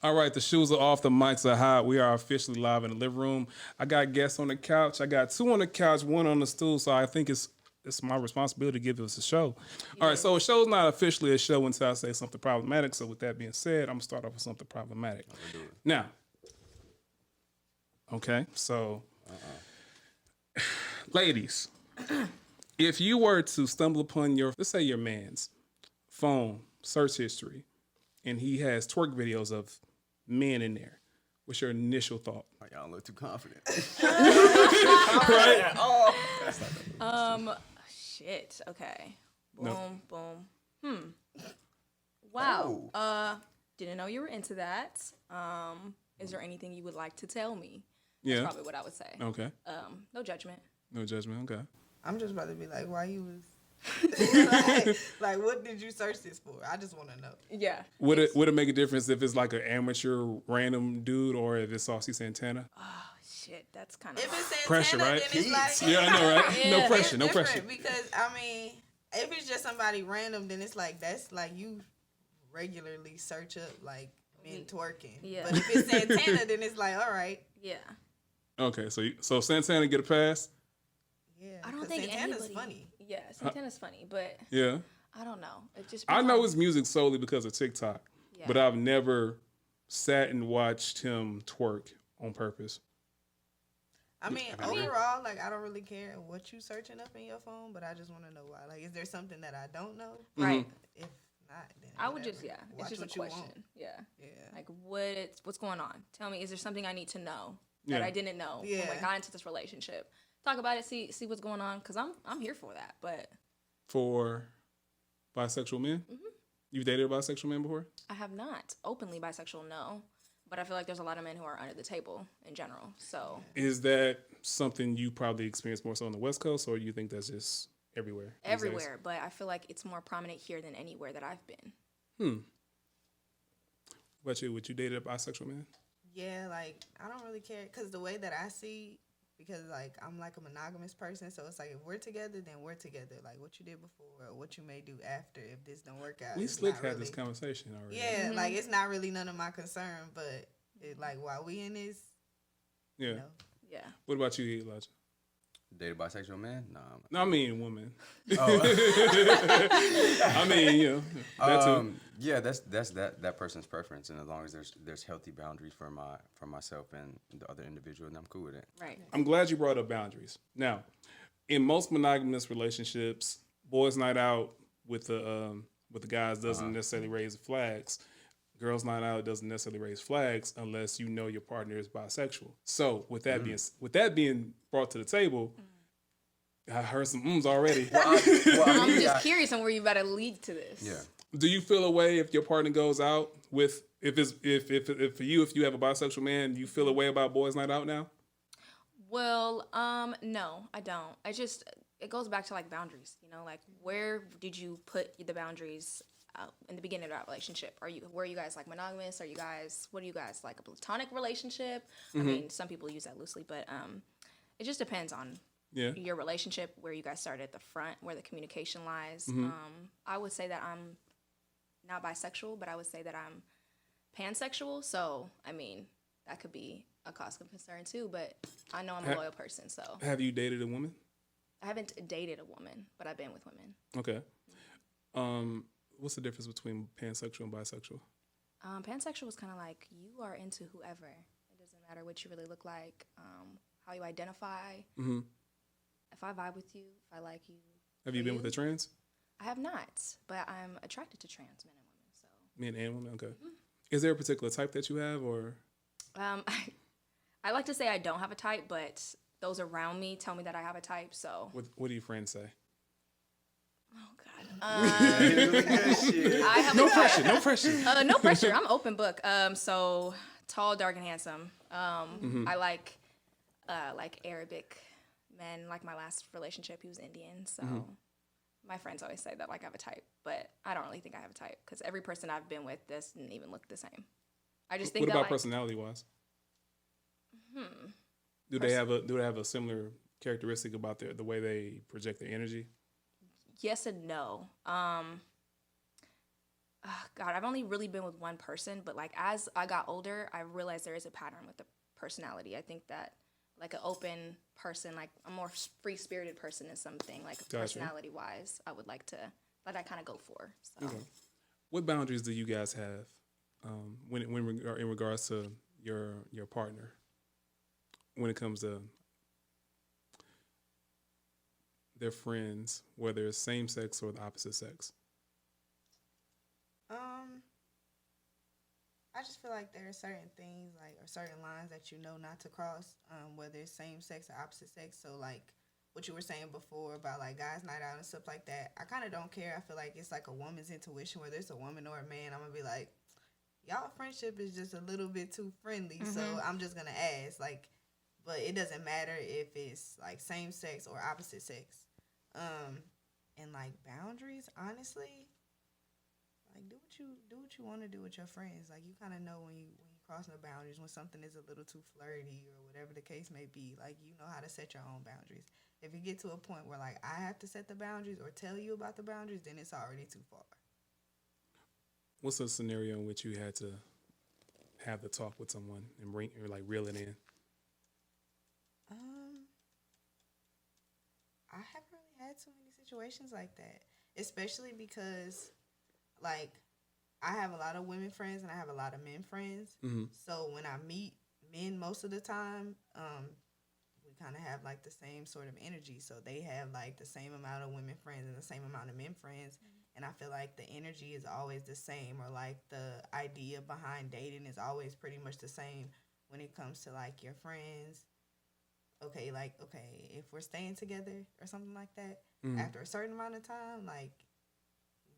All right, the shoes are off, the mics are hot. We are officially live in the living room. I got guests on the couch. I got two on the couch, one on the stool. So I think it's my responsibility to give us a show. All right, so a show's not officially a show until I say something problematic. So with that being said, I'm gonna start off with something problematic. Now, okay, so ladies, if you were to stumble upon let's say your man's phone search history, and he has twerk videos of men in there, what's your initial thought? Oh, y'all look too confident. Right? Shit. Okay. Boom, No. boom. Wow. Didn't know you were into that. Is there anything you would like to tell me? That's Yeah. probably what I would say. Okay. No judgment. No judgment. Okay. I'm just about to be like, why you was like, what did you search this for? I just want to know. Yeah. Would it make a difference if it's like an amateur random dude or if it's Saucy Santana? Oh shit, that's kind of If it's Santana, Pressure, right? then it's like, Yeah, I know, right? Yeah. No it's pressure. No different pressure. because I mean, if it's just somebody random, then it's like that's like you regularly search up like men twerking. Yeah. But if it's Santana, then it's like, all right, yeah. Okay, so Santana get a pass? yeah. I don't 'cause think Santana's anybody. funny. Yeah, Santana's funny, but Yeah. I don't know. It just I know his music solely because of TikTok, Yeah. but I've never sat and watched him twerk on purpose. I mean, overall, like I don't really care what you searching up in your phone, but I just want to know why. Like, is there something that I don't know? right. If not, then I would whatever. just Watch it's just what a you want. question. Yeah. Yeah. Like what's going on? Tell me, is there something I need to know that Yeah. I didn't know when Yeah. I got into this relationship? Talk about it, see what's going on, because I'm here for that. But For bisexual men? Mm-hmm. You've dated a bisexual man before? I have not openly bisexual, no. But I feel like there's a lot of men who are under the table in general. So Is that something you probably experience more so on the West Coast, or you think that's just everywhere? these days? everywhere, but I feel like it's more prominent here than anywhere that I've been. What about you? Would you date a bisexual man? Yeah, like I don't really care because the way that I see, because like I'm like a monogamous person, so it's like if we're together, then we're together. Like what you did before, or what you may do after, if this don't work out. We it's slick not had really, this conversation already. Yeah, like it's not really none of my concern, but it, like while we in this, Yeah. you know, Yeah. What about you, Elijah? Date a bisexual man? Nah. No, I mean woman. Oh. I mean, you know, that too. Yeah, that's that person's preference, and as long as there's healthy boundaries for myself and the other individual, then I'm cool with it. Right. I'm glad you brought up boundaries. Now, in most monogamous relationships, boys' night out with the guys doesn't necessarily raise flags. Girls' night out doesn't necessarily raise flags unless you know your partner is bisexual. So, with that being brought to the table, I heard some ums already. I'm just curious on where you about to lead to this. Yeah. Do you feel a way if your partner goes out with if for you if you have a bisexual man, you feel a way about boys' night out now? Well, no, I don't. It goes back to like boundaries, you know, like where did you put the boundaries in the beginning of that relationship? Were you guys like monogamous? What are you guys like, a platonic relationship? I mean, some people use that loosely, but it just depends on your relationship, where you guys started at the front, where the communication lies. I would say that I'm not bisexual, but I would say that I'm pansexual. So, I mean, that could be a cause of concern too, but I know I'm a loyal person, so. Have you dated a woman? I haven't dated a woman, but I've been with women. Okay. What's the difference between pansexual and bisexual? Pansexual is kind of like you are into whoever. It doesn't matter what you really look like, how you identify. Mm-hmm. If I vibe with you, if I like you. Have you been with a trans? I have not, but I'm attracted to trans men and women. So. Men and women? Okay. Is there a particular type that you have, or? I like to say I don't have a type, but those around me tell me that I have a type, so. What do your friends say? Oh, God. I have No a type. pressure, no pressure. No pressure. I'm open book. So tall, dark, and handsome. I like Arabic men. Like my last relationship, he was Indian. So my friends always say that like I have a type, but I don't really think I have a type because every person I've been with doesn't even look the same. I just think What that about like, personality wise? Do they have a similar characteristic about the way they project their energy? yes and no. God, I've only really been with one person, but like as I got older, I realized there is a pattern with the personality. I think that like an open person, like a more free spirited person is something like Gotcha. personality wise, I would like to that I kind of go for. So Okay. What boundaries do you guys have in regards to your partner when it comes to their friends, whether it's same sex or the opposite sex? I just feel like there are certain things like or certain lines that you know not to cross, whether it's same sex or opposite sex. So like what you were saying before about like guys night out and stuff like that. I kind of don't care. I feel like it's like a woman's intuition, whether it's a woman or a man. I'm gonna be like, y'all friendship is just a little bit too friendly, so I'm just gonna ask like, but it doesn't matter if it's like same sex or opposite sex. And like boundaries, honestly. Like do what you want to do with your friends. Like you kind of know when you crossing the boundaries, when something is a little too flirty or whatever the case may be. Like you know how to set your own boundaries. If you get to a point where like I have to set the boundaries or tell you about the boundaries, then it's already too far. What's a scenario in which you had to have the talk with someone and reel it in? I haven't really had too many situations like that, especially because like I have a lot of women friends and I have a lot of men friends. So when I meet men most of the time, we kind of have like the same sort of energy. So they have like the same amount of women friends and the same amount of men friends. And I feel like the energy is always the same, or like the idea behind dating is always pretty much the same when it comes to like your friends. Okay, if we're staying together or something like that, after a certain amount of time, like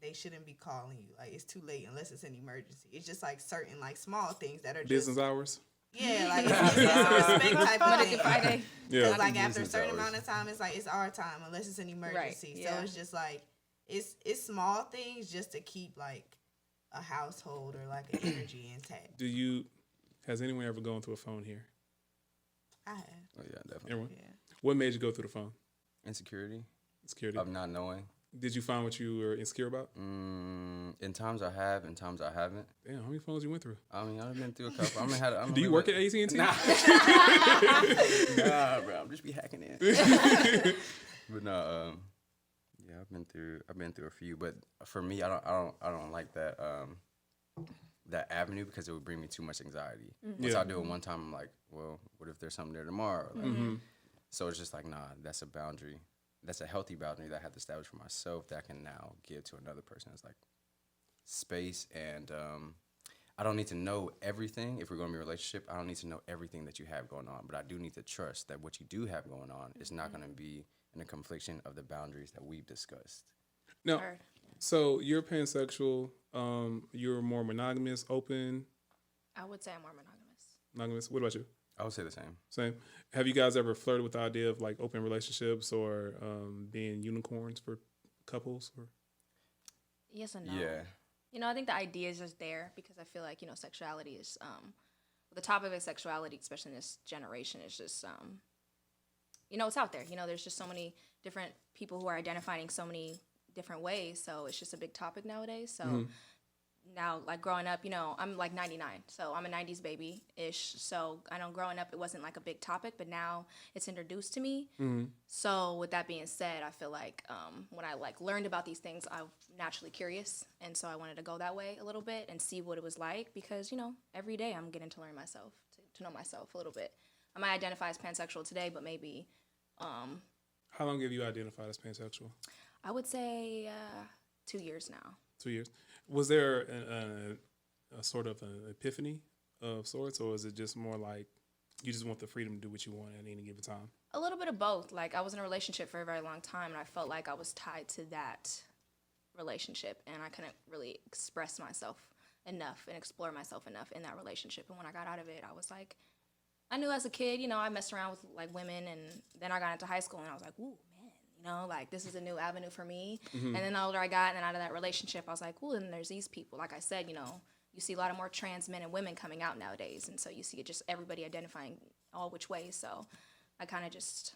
they shouldn't be calling you. Like it's too late unless it's an emergency. It's just like certain like small things that are Business just hours? yeah, like it's a respect type of Monday thing. through Friday. Yeah. So like after a Business certain hours. amount of time, it's like it's our time unless it's an emergency. Right, So yeah. it's just like it's small things just to keep like a household or like an energy intact. Has anyone ever gone through a phone here? I have, Oh yeah, definitely. Everyone? yeah. What made you go through the phone? Insecurity Security. of not knowing. Did you find what you were insecure about? In times I have, in times I haven't. Damn, how many phones you went through? I mean, I've been through a couple. I'm Do you work at AT&T? Nah. Nah, bro. I'm just be hacking in. But no, yeah, I've been through a few. But for me, I don't like that that avenue because it would bring me too much anxiety. Once I do it one time, I'm like, well, what if there's something there tomorrow? Like, so it's just like, nah, that's a boundary. That's a healthy boundary that I have to establish for myself that I can now give to another person. It's like space, and I don't need to know everything. If we're going to be in a relationship, I don't need to know everything that you have going on, but I do need to trust that what you do have going on is not going to be in a confliction of the boundaries that we've discussed. No. Heard. So you're pansexual. You're more monogamous, open, I would say I'm more monogamous. monogamous. What about you? I would say the same. Same. Have you guys ever flirted with the idea of like open relationships or being unicorns for couples? Or Yes and no. Yeah. You know, I think the idea is just there because I feel like, you know, sexuality is, the topic of sexuality, especially in this generation, is just, you know, it's out there. You know, there's just so many different people who are identifying so many different ways. So it's just a big topic nowadays. So now, like growing up, you know, I'm like 99. So I'm a 90s baby-ish. So I know growing up, it wasn't like a big topic, but now it's introduced to me. So with that being said, I feel like when I like learned about these things, I'm naturally curious. And so I wanted to go that way a little bit and see what it was like because, you know, every day I'm getting to learn myself, to know myself a little bit. I might identify as pansexual today, but maybe... how long have you identified as pansexual? I would say 2 years now. 2 years. Was there a sort of an epiphany of sorts, or is it just more like you just want the freedom to do what you want at any given time? A little bit of both. Like, I was in a relationship for a very long time, and I felt like I was tied to that relationship, and I couldn't really express myself enough and explore myself enough in that relationship. And when I got out of it, I was like, I knew as a kid, you know, I messed around with, like, women, and then I got into high school, and I was like, ooh, man, you know, like, this is a new avenue for me. And then the older I got, and then out of that relationship, I was like, ooh, and there's these people. Like I said, you know, you see a lot of more trans men and women coming out nowadays, and so you see just everybody identifying all which ways. So I kind of just,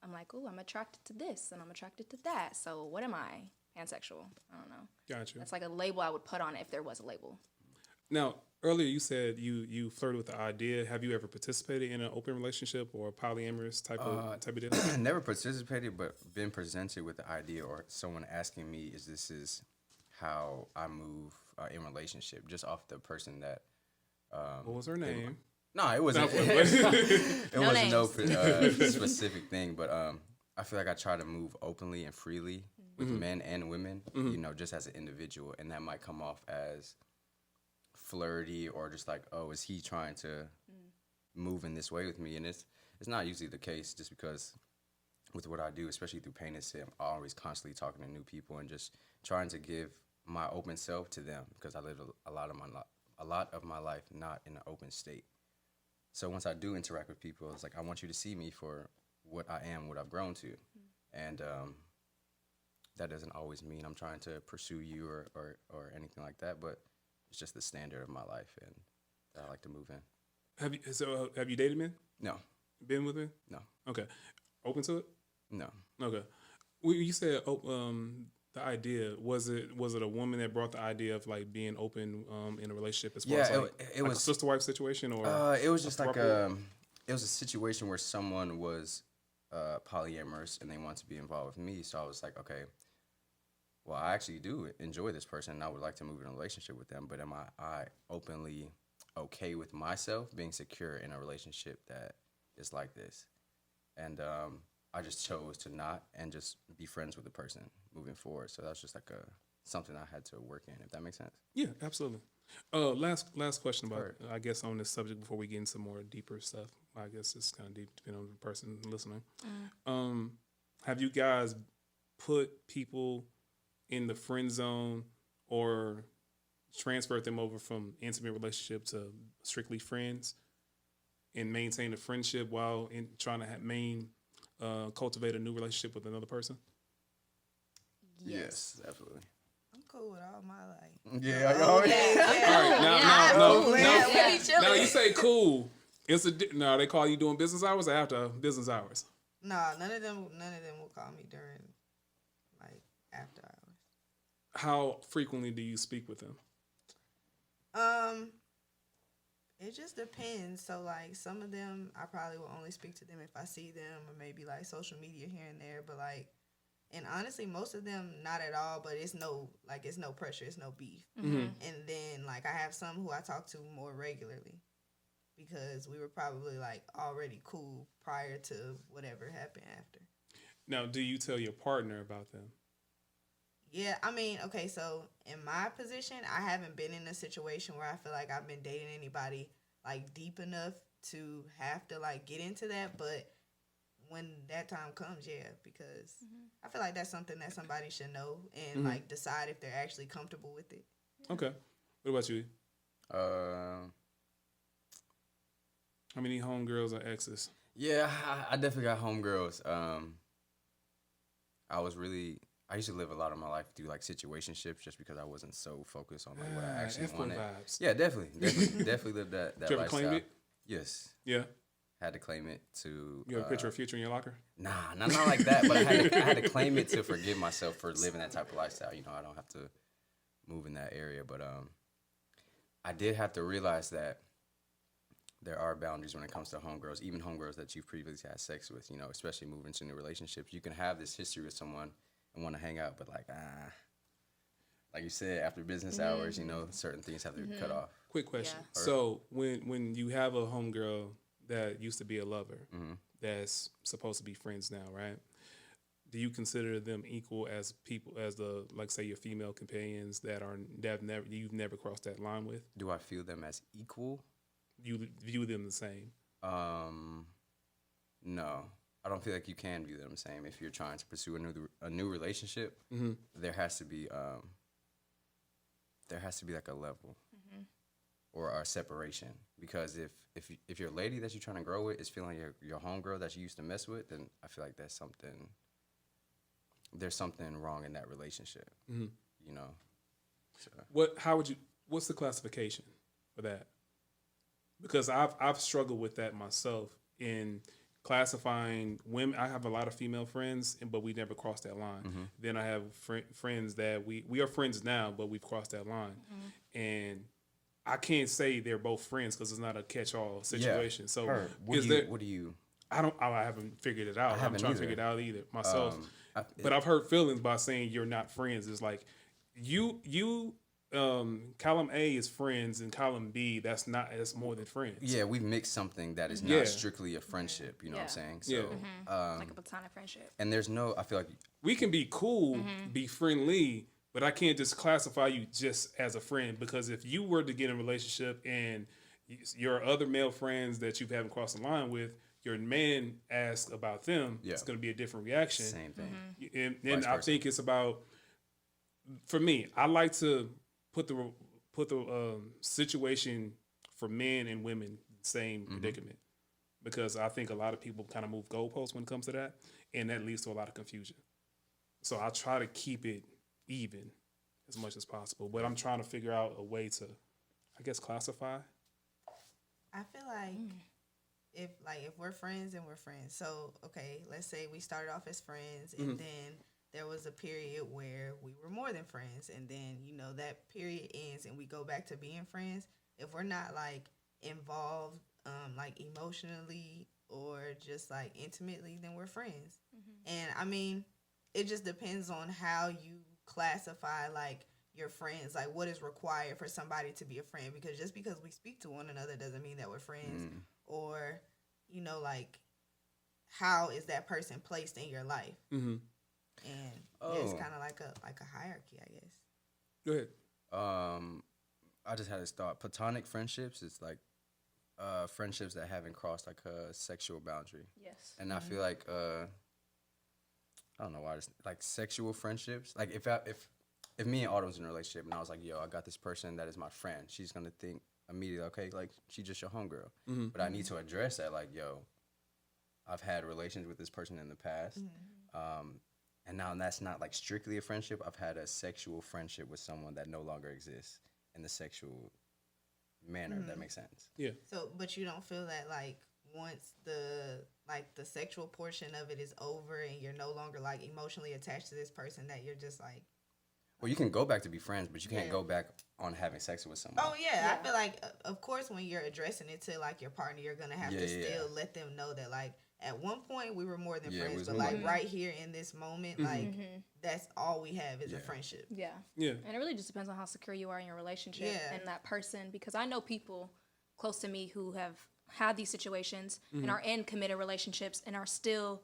I'm like, ooh, I'm attracted to this, and I'm attracted to that. So what am I? pansexual. I don't know. Gotcha. That's like a label I would put on it if there was a label. Now, earlier you said you flirted with the idea. Have you ever participated in an open relationship or a polyamorous type of deal? Never participated, but been presented with the idea or someone asking me, is how I move in relationship, just off the person that. What was her name? No, it wasn't. No, It No wasn't no names. specific thing, but I feel like I try to move openly and freely with men and women, you know, just as an individual, and that might come off as flirty or just like, oh, is he trying to move in this way with me? And it's not usually the case, just because with what I do, especially through Pain and Sit, I'm always constantly talking to new people and just trying to give my open self to them, because I live a lot of my life not in an open state. So once I do interact with people, it's like, I want you to see me for what I am, what I've grown to. And that doesn't always mean I'm trying to pursue you or anything like that, but it's just the standard of my life and that I like to move in. Have you dated men? No. Been with men? No. Okay. Open to it? No. Okay. Well, you said the idea, was it a woman that brought the idea of like being open in a relationship as far as like, it like was a sister wife situation, or it was just like throuple? it was a situation where someone was polyamorous and they wanted to be involved with me. So I was like, okay, well, I actually do enjoy this person and I would like to move in a relationship with them, but am I openly okay with myself being secure in a relationship that is like this? And I just chose to not and just be friends with the person moving forward. So that's just like something I had to work in, if that makes sense. Yeah, absolutely. Last question about, Alright. I guess, on this subject before we get into more deeper stuff. I guess it's kind of deep depending on the person listening. Have you guys put people in the friend zone or transferred them over from intimate relationship to strictly friends and maintain a friendship while trying to cultivate a new relationship with another person? Yes, absolutely. I'm cool with all my life. Yeah, Oh, I yeah, yeah. All right, Yeah, now cool. you say cool. No, they call you doing business hours or after business hours? Nah, none of them will call me during like after hours. How frequently do you speak with them? It just depends. So like some of them I probably will only speak to them if I see them, or maybe like social media here and there, but like, and honestly most of them not at all, but it's no pressure, it's no beef. And then like I have some who I talk to more regularly because we were probably like already cool prior to whatever happened after. Now, do you tell your partner about them? Yeah, I mean, okay, so in my position, I haven't been in a situation where I feel like I've been dating anybody like deep enough to have to like get into that, but when that time comes, yeah, because I feel like that's something that somebody should know and like decide if they're actually comfortable with it. Okay. What about you? Uh, How many homegirls or exes? Yeah, I definitely got homegirls. I used to live a lot of my life through like situationships just because I wasn't so focused on like what I actually F-boy wanted. vibes. Yeah, definitely lived that Did you ever lifestyle. claim it? Yes, Yeah. had to claim it to. You have a picture of Future in your locker? Nah, not like that. But I had to claim it to forgive myself for living that type of lifestyle. You know, I don't have to move in that area, but I did have to realize that there are boundaries when it comes to homegirls, even homegirls that you've previously had sex with. You know, especially moving into new relationships, you can have this history with someone and want to hang out, but like you said, after business hours, you know, certain things have to be cut off. Quick question. Yeah. So when you have a homegirl that used to be a lover that's supposed to be friends now, right? Do you consider them equal as people, as the, like, say, your female companions you've never crossed that line with? Do I feel them as equal? You view them the same? No. I don't feel like you can view them the same. If you're trying to pursue a new relationship, there has to be like a level or a separation. Because if your lady that you're trying to grow with is feeling your homegirl that you used to mess with, then I feel like there's something wrong in that relationship. You know. So. What's the classification for that? Because I've struggled with that myself in classifying women. I have a lot of female friends, but we never crossed that line. Then I have friends that we are friends now, but we've crossed that line, and I can't say they're both friends because it's not a catch-all situation. So What do you? I haven't figured it out. I'm trying to figure it out either myself. But I've hurt feelings by saying you're not friends. It's like you column A is friends and column B that's more than friends. Yeah, we mixed something that is not strictly a friendship. You know what I'm saying? So, Like a platonic friendship. and there's no. I feel like We can be cool, be friendly, but I can't just classify you just as a friend, because if you were to get in a relationship and your other male friends that you haven't crossed the line with, your man asks about them, it's going to be a different reaction. same thing. And then I think it's about, for me, I like to put the situation for men and women in the same predicament, because I think a lot of people kind of move goalposts when it comes to that, and that leads to a lot of confusion. So I try to keep it even as much as possible, but I'm trying to figure out a way to, I guess, classify. I feel like if we're friends, and we're friends. So okay, let's say we started off as friends, and then there was a period where we were more than friends, and then that period ends, and we go back to being friends. If we're not like involved, like emotionally or just like intimately, then we're friends. And I mean, it just depends on how you classify like your friends, like what is required for somebody to be a friend, because just because we speak to one another doesn't mean that we're friends. Or like how is that person placed in your life? And it's kind of like a hierarchy, I guess. Go ahead. I just had this thought. Platonic friendships is like friendships that haven't crossed like a sexual boundary. Yes. And I feel like I don't know why, just like sexual friendships. Like if me and Autumn was in a relationship and I was like, yo, I got this person that is my friend, she's gonna think immediately, okay, like she just your homegirl. But I need to address that, like, yo, I've had relations with this person in the past. And now that's not like strictly a friendship. I've had a sexual friendship with someone that no longer exists in the sexual manner, if that makes sense. Yeah. So, but you don't feel that like once the sexual portion of it is over and you're no longer like emotionally attached to this person, that you're just like, Well, you can go back to be friends, but you can't go back on having sex with someone. oh yeah, I feel like of course when you're addressing it to like your partner, you're gonna have to still let them know that like at one point we were more than friends, but like right here in this moment, like that's all we have is a friendship. Yeah. Yeah. And it really just depends on how secure you are in your relationship and that person, because I know people close to me who have had these situations and are in committed relationships and are still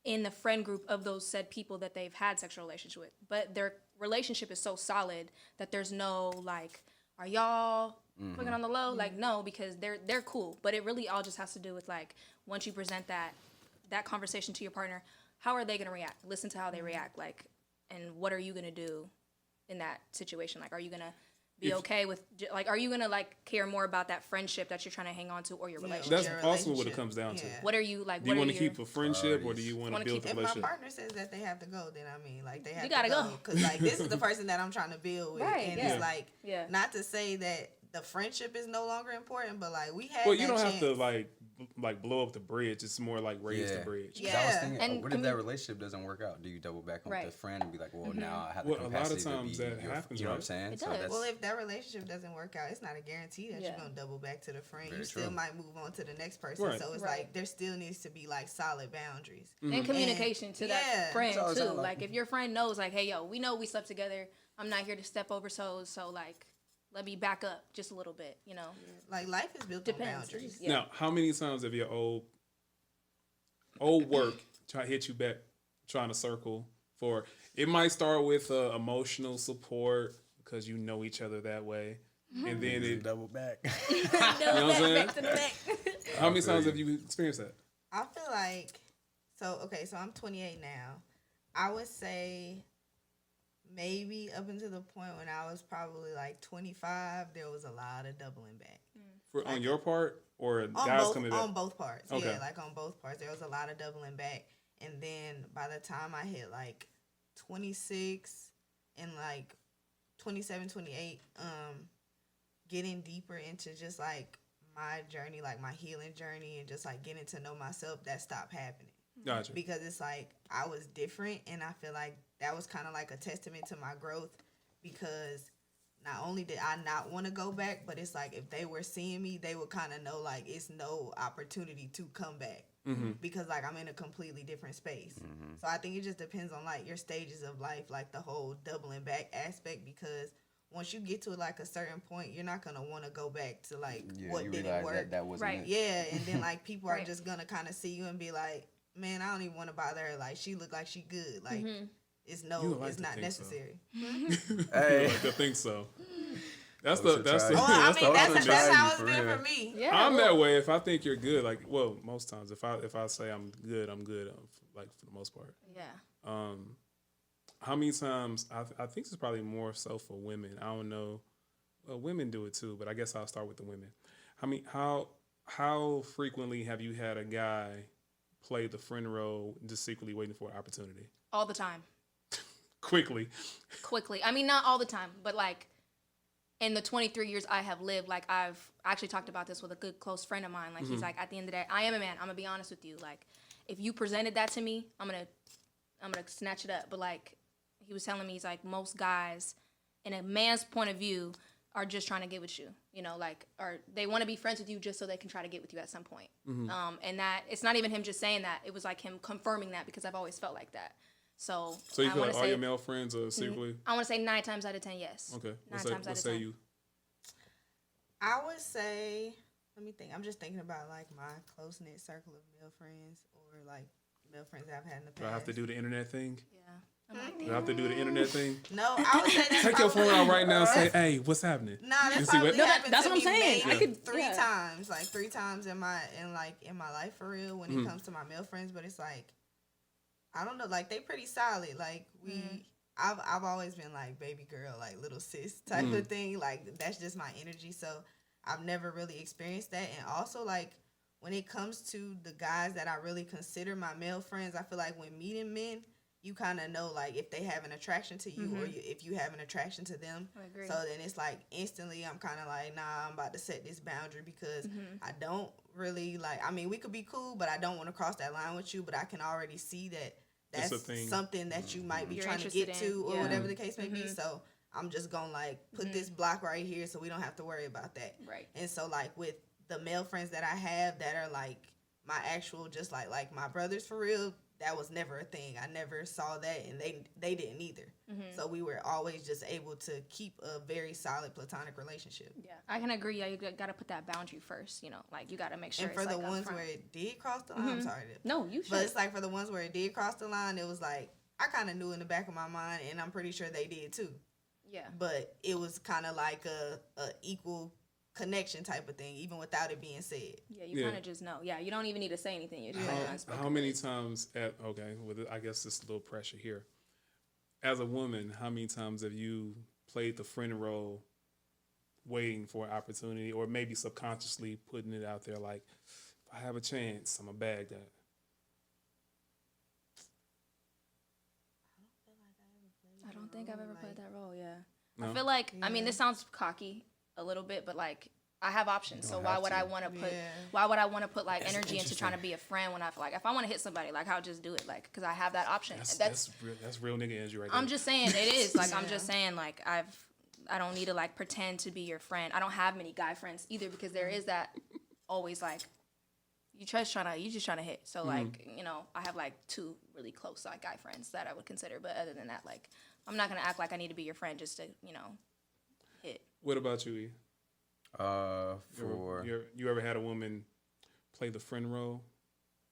in the friend group of those said people that they've had sexual relations with. But their relationship is so solid that there's no like, are y'all fucking on the low? Like, no, because they're cool. But it really all just has to do with like, once you present that conversation to your partner, how are they going to react? Listen to how they react. Like, and what are you going to do in that situation? Like, are you going to be okay with, like, are you going to like care more about that friendship that you're trying to hang on to, or your relationship? That's also what it comes down to. What are you like? Do you want to keep a friendship, or do you want to build a If my relationship? partner says that they have to go, then I mean, like, they have You to gotta go. because like this is the person that I'm trying to build with, Right, and yeah. it's like Yeah. not to say that the friendship is no longer important, but like we had. Well, you that don't chance. have to like blow up the bridge. It's more like raise the bridge. 'Cause I was thinking, And what if that relationship doesn't work out? Do you double back on the friend and be like, well, now I have the Well, a lot of capacity times to be that happens, you know what I'm right? saying? It So does. that's, Well, if that relationship doesn't work out, it's not a guarantee that you're gonna double back to the friend. Very You still true. might move on to the next person. Right. So it's like there still needs to be like solid boundaries. And communication to that friend That's all it too. sound like. Like if your friend knows, like, hey, yo, we know we slept together. I'm not here to step over toes. So like, let me back up just a little bit. You know, Like life is built depends. on boundaries. Yeah. Now, how many times have your old work try to hit you back, trying to circle for? It might start with emotional support because you know each other that way, and then it. double back. You know what I'm saying? Back to the back. How many times have you experienced that? I feel like so I'm 28 now. I would say maybe up until the point when I was probably like 25, there was a lot of doubling back. On your part, or On guys both, coming back? on both parts. Okay. Yeah, like on both parts. There was a lot of doubling back. And then by the time I hit like 26 and like 27, 28, getting deeper into just like my journey, like my healing journey, and just like getting to know myself, that stopped happening. Gotcha. Because it's like I was different, and I feel like that was kind of like a testament to my growth, because not only did I not want to go back, but it's like if they were seeing me, they would kind of know like it's no opportunity to come back, because like I'm in a completely different space. So I think it just depends on like your stages of life, like the whole doubling back aspect, because once you get to like a certain point, you're not gonna want to go back to like what you didn't realize work. that wasn't Right. it. Yeah, and then like people are Right. just gonna kind of see you and be like, man, I don't even want to bother her. Like she look like she good. Like it's You no, would like it's to not think so. necessary. Hey. You like to think so. That's Oh, the that's so the try- Well, I that's mean the that's ultimate. how it's For been real. for me. Yeah, I'm well, that way. If I think you're good, like, well, most times, if I say I'm good, like for the most part. yeah. How many times? I think it's probably more so for women. I don't know. Well, women do it too, but I guess I'll start with the women. How frequently have you had a guy play the friend role, just secretly waiting for an opportunity? All the time. Quickly. I mean, not all the time, but like in the 23 years I have lived, like I've actually talked about this with a good close friend of mine. Like he's like, at the end of the day, I am a man. I'm gonna be honest with you. Like if you presented that to me, I'm gonna snatch it up. But like he was telling me, he's like, most guys, in a man's point of view, are just trying to get with you. You know, like, or they want to be friends with you just so they can try to get with you at some point. And that it's not even him just saying that. It was like him confirming that, because I've always felt like that. So So you I feel wanna like all say- your male friends are secretly? I want to say 9 times out of 10, yes. Okay. 9 What times out of say 10. you? I would say, let me think. I'm just thinking about like my close knit circle of male friends, or like male friends that I've had in the past. Do I have to do the internet thing? Yeah. I'm like, Do I have to do the internet thing? No, I would say that's Take your phone probably- out right now and say, "Hey, what's happening?" Nah, And that's see probably what- No, happened that's to what I'm me saying. I maybe could- three yeah. times, like 3 times in my life for real, when it comes to my male friends. But it's like, I don't know, like they pretty solid. Like I've always been like baby girl, like little sis type of thing. Like that's just my energy. So I've never really experienced that. And also like when it comes to the guys that I really consider my male friends, I feel like when meeting men, you kind of know like if they have an attraction to you, or if you have an attraction to them. I agree. So then it's like instantly I'm kind of like, nah, I'm about to set this boundary, because I don't really like, I mean, we could be cool, but I don't want to cross that line with you. But I can already see that It's that's a thing. something that you might be You're trying to interested get in. to, or Yeah. whatever the case may be. So I'm just gonna like put this block right here, so we don't have to worry about that. Right. And so like with the male friends that I have that are like my actual, just like my brothers for real, that was never a thing. I never saw that, and they didn't either. So we were always just able to keep a very solid platonic relationship. Yeah, I can agree. Yeah, you got to put that boundary first. You know, like you got to make sure. And for it's the like ones upfront. where it did cross the line, I'm sorry. No, you should. But it's like for the ones where it did cross the line, it was like I kind of knew in the back of my mind, and I'm pretty sure they did too. Yeah. But it was kind of like a equal connection type of thing, even without it being said. Yeah, you kind of just know. Yeah, you don't even need to say anything. You just like unspoken. How many times I guess it's a little pressure here. As a woman, how many times have you played the friend role waiting for an opportunity, or maybe subconsciously putting it out there like, if I have a chance, I'm going to bag that? I don't think I've ever played that role. Yeah. No? I feel like I mean this sounds cocky a little bit, but like I have options. So why have would to. I want to put? Yeah. Why would I want to put like energy into interesting. trying to be a friend when I feel like if I want to hit somebody, like I'll just do it, like because I have that option. That's real nigga energy right there. I'm just saying it is like I'm just saying like I don't need to like pretend to be your friend. I don't have many guy friends either, because there is that always like you just trying to hit. So like I have like 2 really close like guy friends that I would consider, but other than that, like I'm not gonna act like I need to be your friend just to hit. What about you, E? You ever had a woman play the friend role?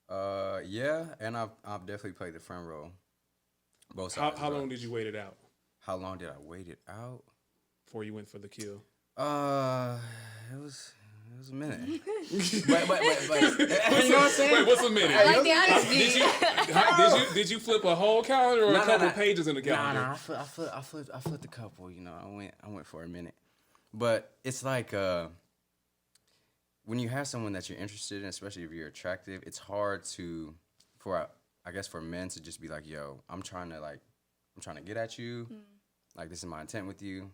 Yeah, and I've definitely played the friend role. Both How sides. long did you wait it out How long did I wait it out? before you went for the kill? It was a minute. but you know what I'm saying? Wait, what's a minute? I like the honesty. Did you flip a whole calendar or a couple pages in the calendar? Nah, I flipped a couple. You know, I went for a minute, but it's like when you have someone that you're interested in, especially if you're attractive, it's hard for men to just be like, yo, I'm trying to get at you, like this is my intent with you.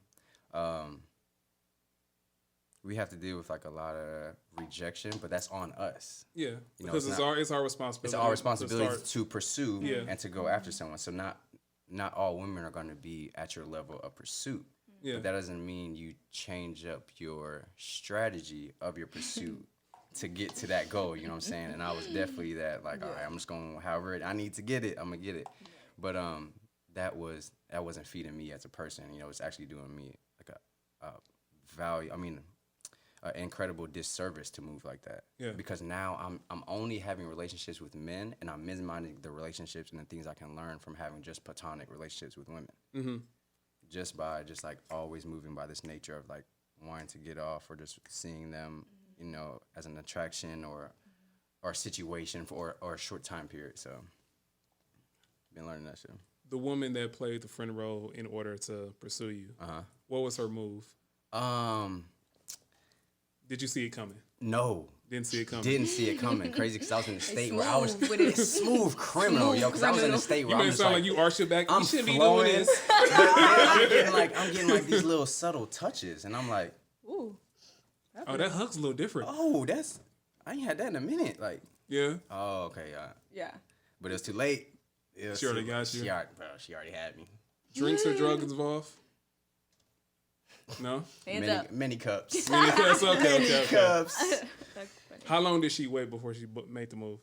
we have to deal with like a lot of rejection, but that's on us. Yeah, You know, because it's it's our responsibility. It's our responsibility start- to pursue Yeah. and to go after someone. So not all women are going to be at your level of pursuit. Yeah. But that doesn't mean you change up your strategy of your pursuit to get to that goal. You know what I'm saying? And I was definitely that. Like, all right, I'm just going. However I need to get it, I'm gonna get it. But that wasn't feeding me as a person. You know, it's actually doing me like a value. I mean, an incredible disservice to move like that. Yeah. Because now I'm only having relationships with men, and I'm minimizing the relationships and the things I can learn from having just platonic relationships with women. Mm-hmm. Just by like always moving by this nature of like wanting to get off or just seeing them, you know, as an attraction or a situation or a short time period. So been learning that shit. The woman that played the friend role in order to pursue you. What was her move? Did you see it coming? No. Didn't see it coming. Didn't see it coming. Crazy because I was in the state where I was smooth with it. smooth criminal, yo. Because I was in the state You where made I'm it just sound like, like you arched your back. I'm You shouldn't be doing flowing. this. But then I'm getting like these little subtle touches, and I'm like, Ooh. Oh, that hug's a little different. oh, I ain't had that in a minute. Like, Yeah. oh, okay, yeah. Yeah. But it was too late. It was She already too- got you? She already had me. Drinks or drugs involved? No? Hands up. Many cups. Many cups? Okay. cups. That's funny. How long did she wait before she made the move?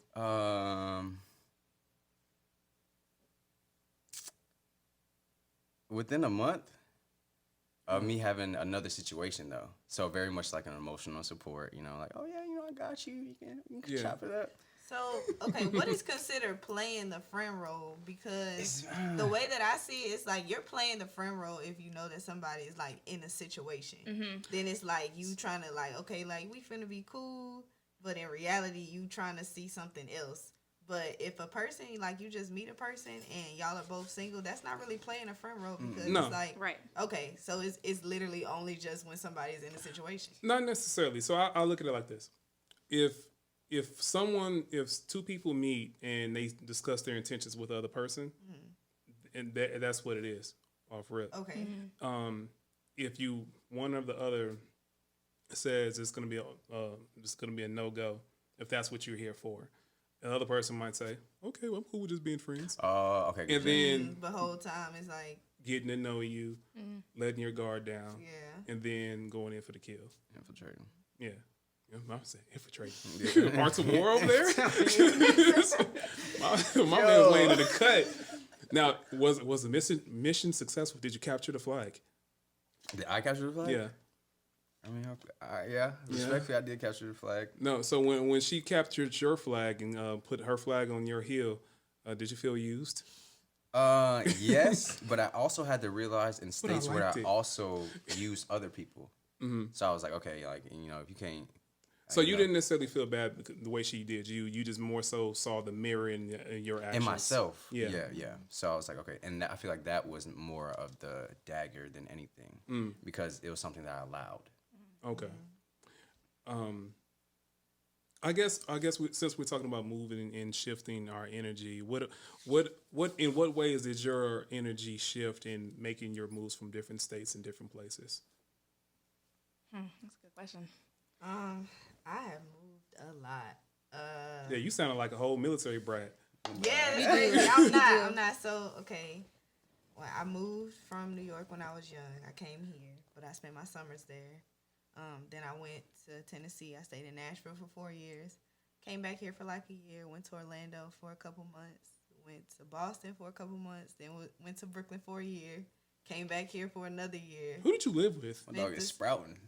Within a month of me having another situation though, so very much like an emotional support. You know, like, oh yeah, you know, I got you. You can Yeah. chop it up. So, okay, what is considered playing the friend role? Because the way that I see it, it's like you're playing the friend role if you know that somebody is like in a situation. Then it's like you trying to like, okay, like we finna be cool, but in reality, you trying to see something else. But if a person, like you just meet a person and y'all are both single, that's not really playing a friend role because No. it's like, Right. okay, so it's literally only just when somebody's in a situation. Not necessarily. So I'll look at it like this. If two people meet and they discuss their intentions with the other person, and that's what it is, off rip. Okay. If one or the other says it's gonna be a no-go, if that's what you're here for, the other person might say, okay, well, I'm cool with just being friends. Oh, okay. And then The whole time it's like, getting to know you, letting your guard down, yeah. and then going in for the kill. Infiltrating. Yeah. I was saying infiltrating. Parts of war over there? my man was laying in the cut. Now, was the mission successful? Did you capture the flag? Did I capture the flag? Yeah. I mean, yeah. Respectfully, I did capture the flag. No, so when she captured your flag and put her flag on your heel, did you feel used? Yes, but I also had to realize in states where liked I it. also use other people. So I was like, okay, like, you know, if you can't. So you didn't necessarily feel bad the way she did. You just more so saw the mirror in your actions. In myself. Yeah. Yeah. So I was like, okay. And I feel like that was more of the dagger than anything because it was something that I allowed. Okay. I guess since we're talking about moving and shifting our energy, what in what ways did your energy shift in making your moves from different states and different places? That's a good question. I have moved a lot. Yeah, you sounded like a whole military brat. Yeah, that's crazy. I'm not. So, okay. Well, I moved from New York when I was young. I came here, but I spent my summers there. Then I went to Tennessee. I stayed in Nashville for 4 years. Came back here for like a year. Went to Orlando for a couple months. Went to Boston for a couple months. Then went to Brooklyn for a year. Came back here for another year. Who did you live with? My dog is sprouting.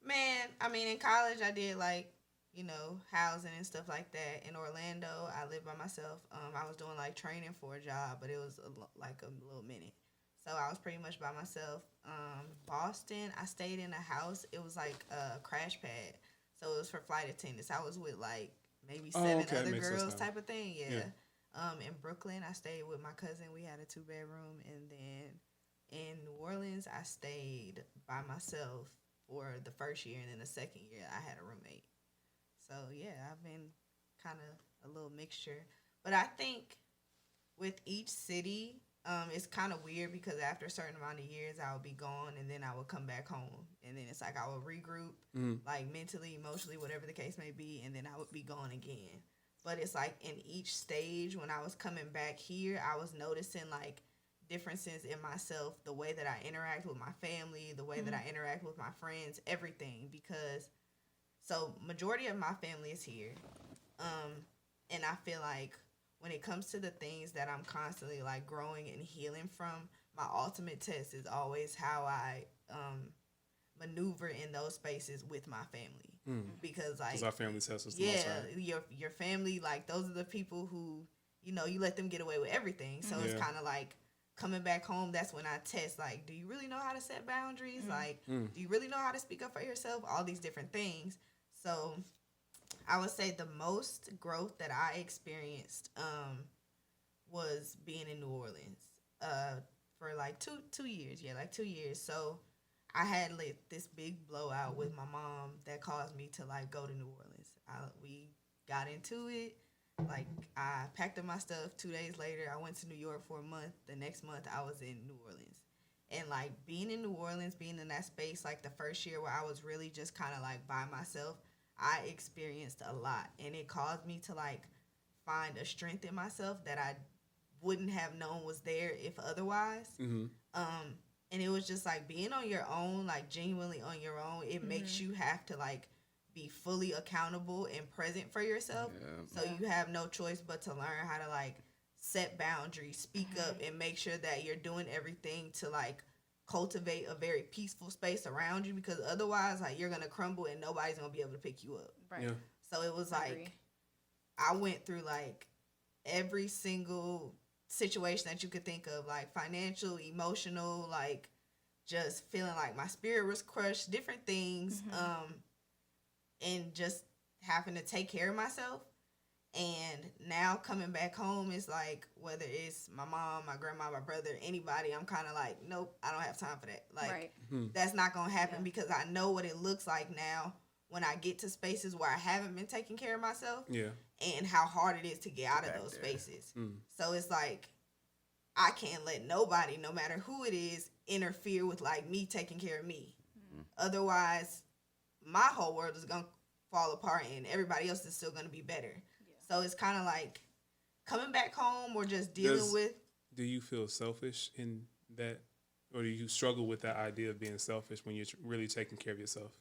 Man, I mean, in college, I did like, you know, housing and stuff like that. In Orlando, I lived by myself. I was doing like training for a job, but it was like a little minute. So I was pretty much by myself. Boston, I stayed in a house. It was like a crash pad. So it was for flight attendants. I was with like maybe 7 okay, other makes sense girls now. type of thing. Yeah. In Brooklyn, I stayed with my cousin. We had a 2-bedroom. And then in New Orleans, I stayed by myself for the first year, and then the second year I had a roommate. So yeah, I've been kind of a little mixture. But I think with each city, It's kind of weird because after a certain amount of years, I would be gone, and then I would come back home, and then it's like I would regroup, like mentally, emotionally, whatever the case may be, and then I would be gone again. But it's like in each stage, when I was coming back here, I was noticing like differences in myself, the way that I interact with my family, the way that I interact with my friends, everything. Because so majority of my family is here, and I feel like when it comes to the things that I'm constantly like growing and healing from, my ultimate test is always how I maneuver in those spaces with my family. Because like our family tests us the most, right? your family, like those are the people who, you know, you let them get away with everything. So it's kind of like coming back home, that's when I test, like, do you really know how to set boundaries? Like, do you really know how to speak up for yourself? All these different things. So I would say the most growth that I experienced was being in New Orleans for like two years. Yeah, like 2 years. So I had like this big blowout with my mom that caused me to like go to New Orleans. We got into it. Like I packed up my stuff. 2 days later, I went to New York for a month. The next month, I was in New Orleans. And like being in New Orleans, being in that space, like the first year where I was really just kind of like by myself, I experienced a lot, and it caused me to like find a strength in myself that I wouldn't have known was there if otherwise. And it was just like being on your own, like genuinely on your own. It makes you have to like be fully accountable and present for yourself. So you have no choice but to learn how to like set boundaries, speak up, and make sure that you're doing everything to like cultivate a very peaceful space around you, because otherwise like you're gonna crumble and nobody's gonna be able to pick you up. Right. Yeah. So it was like I went through like every single situation that you could think of, like financial, emotional, like just feeling like my spirit was crushed, different things, and just having to take care of myself. And now coming back home is like, whether it's my mom, my grandma, my brother, anybody, I'm kind of like, nope, I don't have time for that. Like, that's not going to happen because I know what it looks like now when I get to spaces where I haven't been taking care of myself. And how hard it is to get out of those spaces. So it's like, I can't let nobody, no matter who it is, interfere with like me taking care of me. Otherwise, my whole world is going to fall apart and everybody else is still going to be better. So it's kind of like coming back home or just dealing with. Do you feel selfish in that, or do you struggle with that idea of being selfish when you're really taking care of yourself?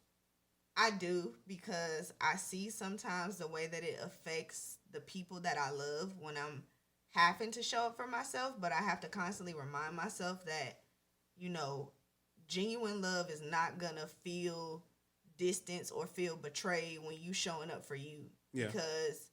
I do, because I see sometimes the way that it affects the people that I love when I'm having to show up for myself, but I have to constantly remind myself that, you know, genuine love is not going to feel distance or feel betrayed when you showing up for you. Because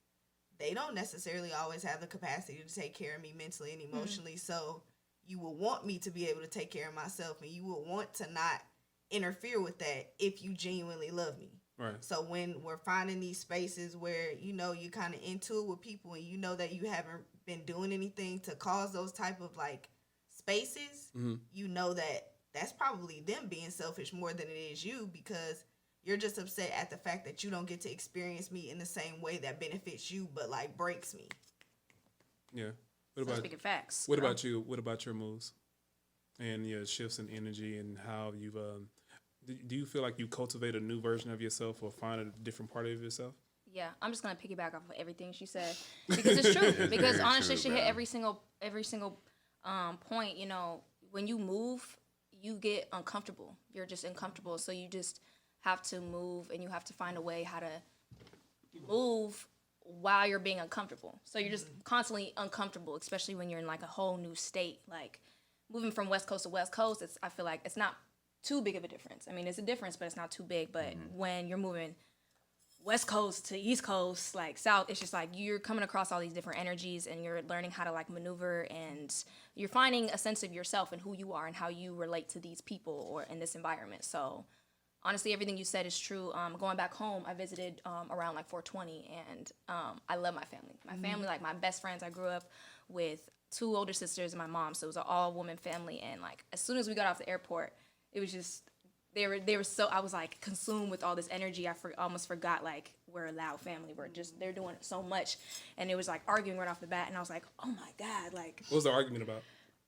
they don't necessarily always have the capacity to take care of me mentally and emotionally. So you will want me to be able to take care of myself, and you will want to not interfere with that if you genuinely love me. Right. So when we're finding these spaces where, you know, you're kind of into it with people and you know that you haven't been doing anything to cause those type of like spaces, you know that that's probably them being selfish more than it is you, because you're just upset at the fact that you don't get to experience me in the same way that benefits you, but like breaks me. Yeah. What about speaking facts? What about you? What about your moves and your shifts in energy and how you've? Do you feel like you cultivate a new version of yourself or find a different part of yourself? Yeah, I'm just gonna piggyback off of everything she said because it's true. Because honestly, true, she bro. hit every single point. You know, when you move, you get uncomfortable. You're just uncomfortable, so you just have to move, and you have to find a way how to move while you're being uncomfortable. So you're just constantly uncomfortable, especially when you're in like a whole new state. Like moving from West Coast to West Coast, I feel like it's not too big of a difference. I mean, it's a difference, but it's not too big. But when you're moving West Coast to East Coast, like South, it's just like you're coming across all these different energies, and you're learning how to like maneuver, and you're finding a sense of yourself and who you are and how you relate to these people or in this environment. So honestly, everything you said is true. Going back home, I visited around like 420, and I love my family. My family, like my best friends, I grew up with 2 older sisters and my mom, so it was an all-woman family. And like as soon as we got off the airport, it was just they were so, I was like consumed with all this energy. I almost forgot like we're a loud family. They're doing so much, and it was like arguing right off the bat, and I was like, oh my god, like What was the argument about?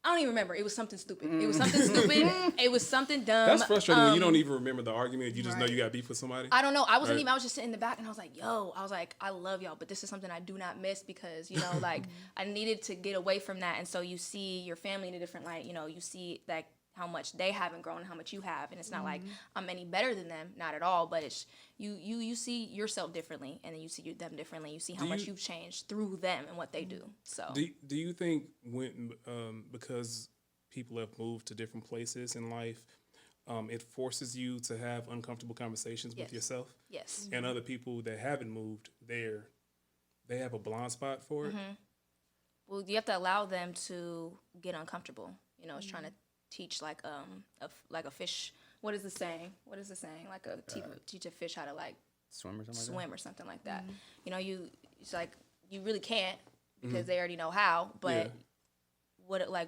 I don't even remember. It was something stupid. It was something stupid. It was something dumb. That's frustrating when you don't even remember the argument. You just know Right. you got beef with somebody. I don't know. I wasn't Right. even. I was just sitting in the back, and I was like, "Yo," I was like, "I love y'all, but this is something I do not miss because like I needed to get away from that." And so you see your family in a different light. You see like how much they haven't grown and how much you have, and it's not like I'm any better than them, not at all. But it's you see yourself differently, and then you see them differently. You see how much you've changed through them and what they do. So Do you think when because people have moved to different places in life, it forces you to have uncomfortable conversations with Yes. yourself? yes, And other people that haven't moved, they have a blind spot for it. well, you have to allow them to get uncomfortable. It's trying to teach like a fish. What is the saying? Like teach a fish how to like Swim or something like swim or something like that. It's like you really can't because they already know how. But Yeah.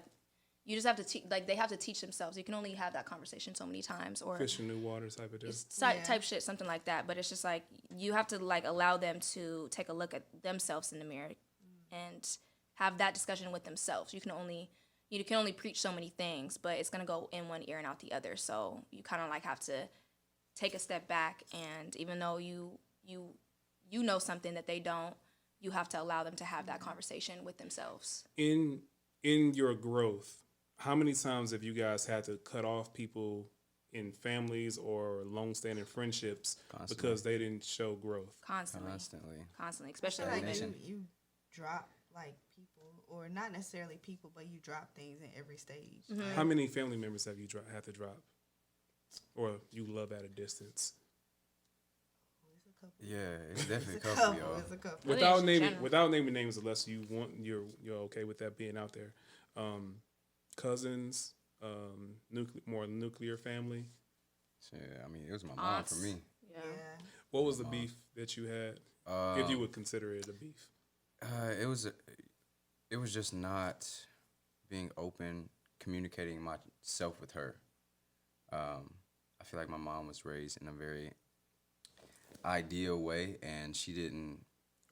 you just have to teach. Like they have to teach themselves. You can only have that conversation so many times, or Fish in new water type of deal. it's type shit, something like that. But it's just like you have to like allow them to take a look at themselves in the mirror and have that discussion with themselves. You can only preach so many things, but it's gonna go in one ear and out the other. So you kind of like have to take a step back, and even though you know something that they don't, you have to allow them to have that conversation with themselves. In your growth, how many times have you guys had to cut off people in families or long-standing friendships Constantly. because they didn't show growth? Constantly, I especially feel like like Nation. you drop like people, or not necessarily people, but you drop things in every stage. Like, How many family members have you had to drop, or you love at a distance? it's a couple. Yeah, it's definitely a It's a couple, couple. y'all. It's a couple. Really, Without just naming general. without naming names, unless you're okay with that being out there. Cousins, more nuclear family. Yeah, I mean, it was my mom Aunts. for me. Yeah. Yeah. What was the beef that you had, if you would consider it a beef? It was just not being open, communicating myself with her. I feel like my mom was raised in a very ideal way, and she didn't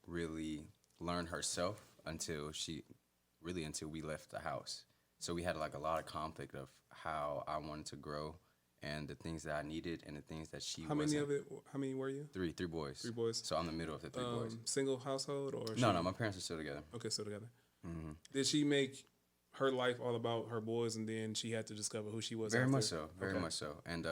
really learn herself until we left the house. So we had like a lot of conflict of how I wanted to grow and the things that I needed and the things that she How wasn't. How many were you? Three boys. 3 boys. So I'm the middle of the three boys. Single household or No, my parents are still together. Okay, so together. Mm-hmm. Did she make her life all about her boys, and then she had to discover who she was? Very after? much so. Very Okay. much so. And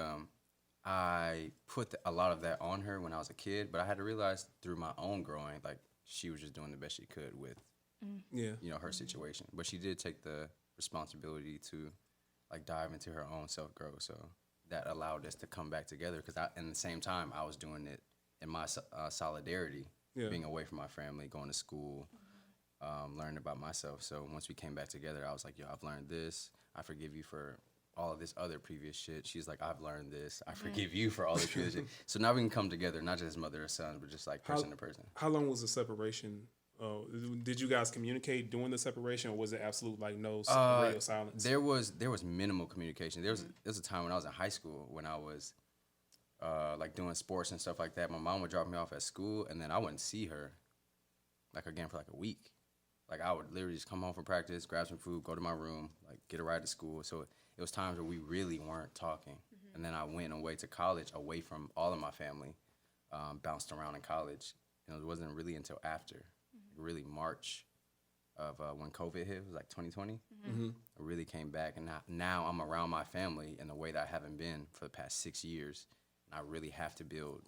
I put a lot of that on her when I was a kid, but I had to realize through my own growing, like she was just doing the best she could with, Yeah. her situation. But she did take the responsibility to, like, dive into her own self growth. So that allowed us to come back together because in the same time I was doing it in my solidarity, Yeah. being away from my family, going to school, learning about myself. So once we came back together, I was like, yo, I've learned this. I forgive you for all of this other previous shit. She's like, I've learned this. I forgive you for all this previous shit. So now we can come together, not just mother or son, but just like person to person. How long was the separation? Did you guys communicate during the separation, or was it absolute like no radio silence? There was minimal communication. There was a time when I was in high school when I was like doing sports and stuff like that. My mom would drop me off at school, and then I wouldn't see her like again for like a week. Like I would literally just come home from practice, grab some food, go to my room, like get a ride to school. So it was times where we really weren't talking. And then I went away to college, away from all of my family, bounced around in college. And it wasn't really until after, really March of when COVID hit, it was like 2020. I really came back, and now I'm around my family in a way that I haven't been for the past 6 years. And I really have to build,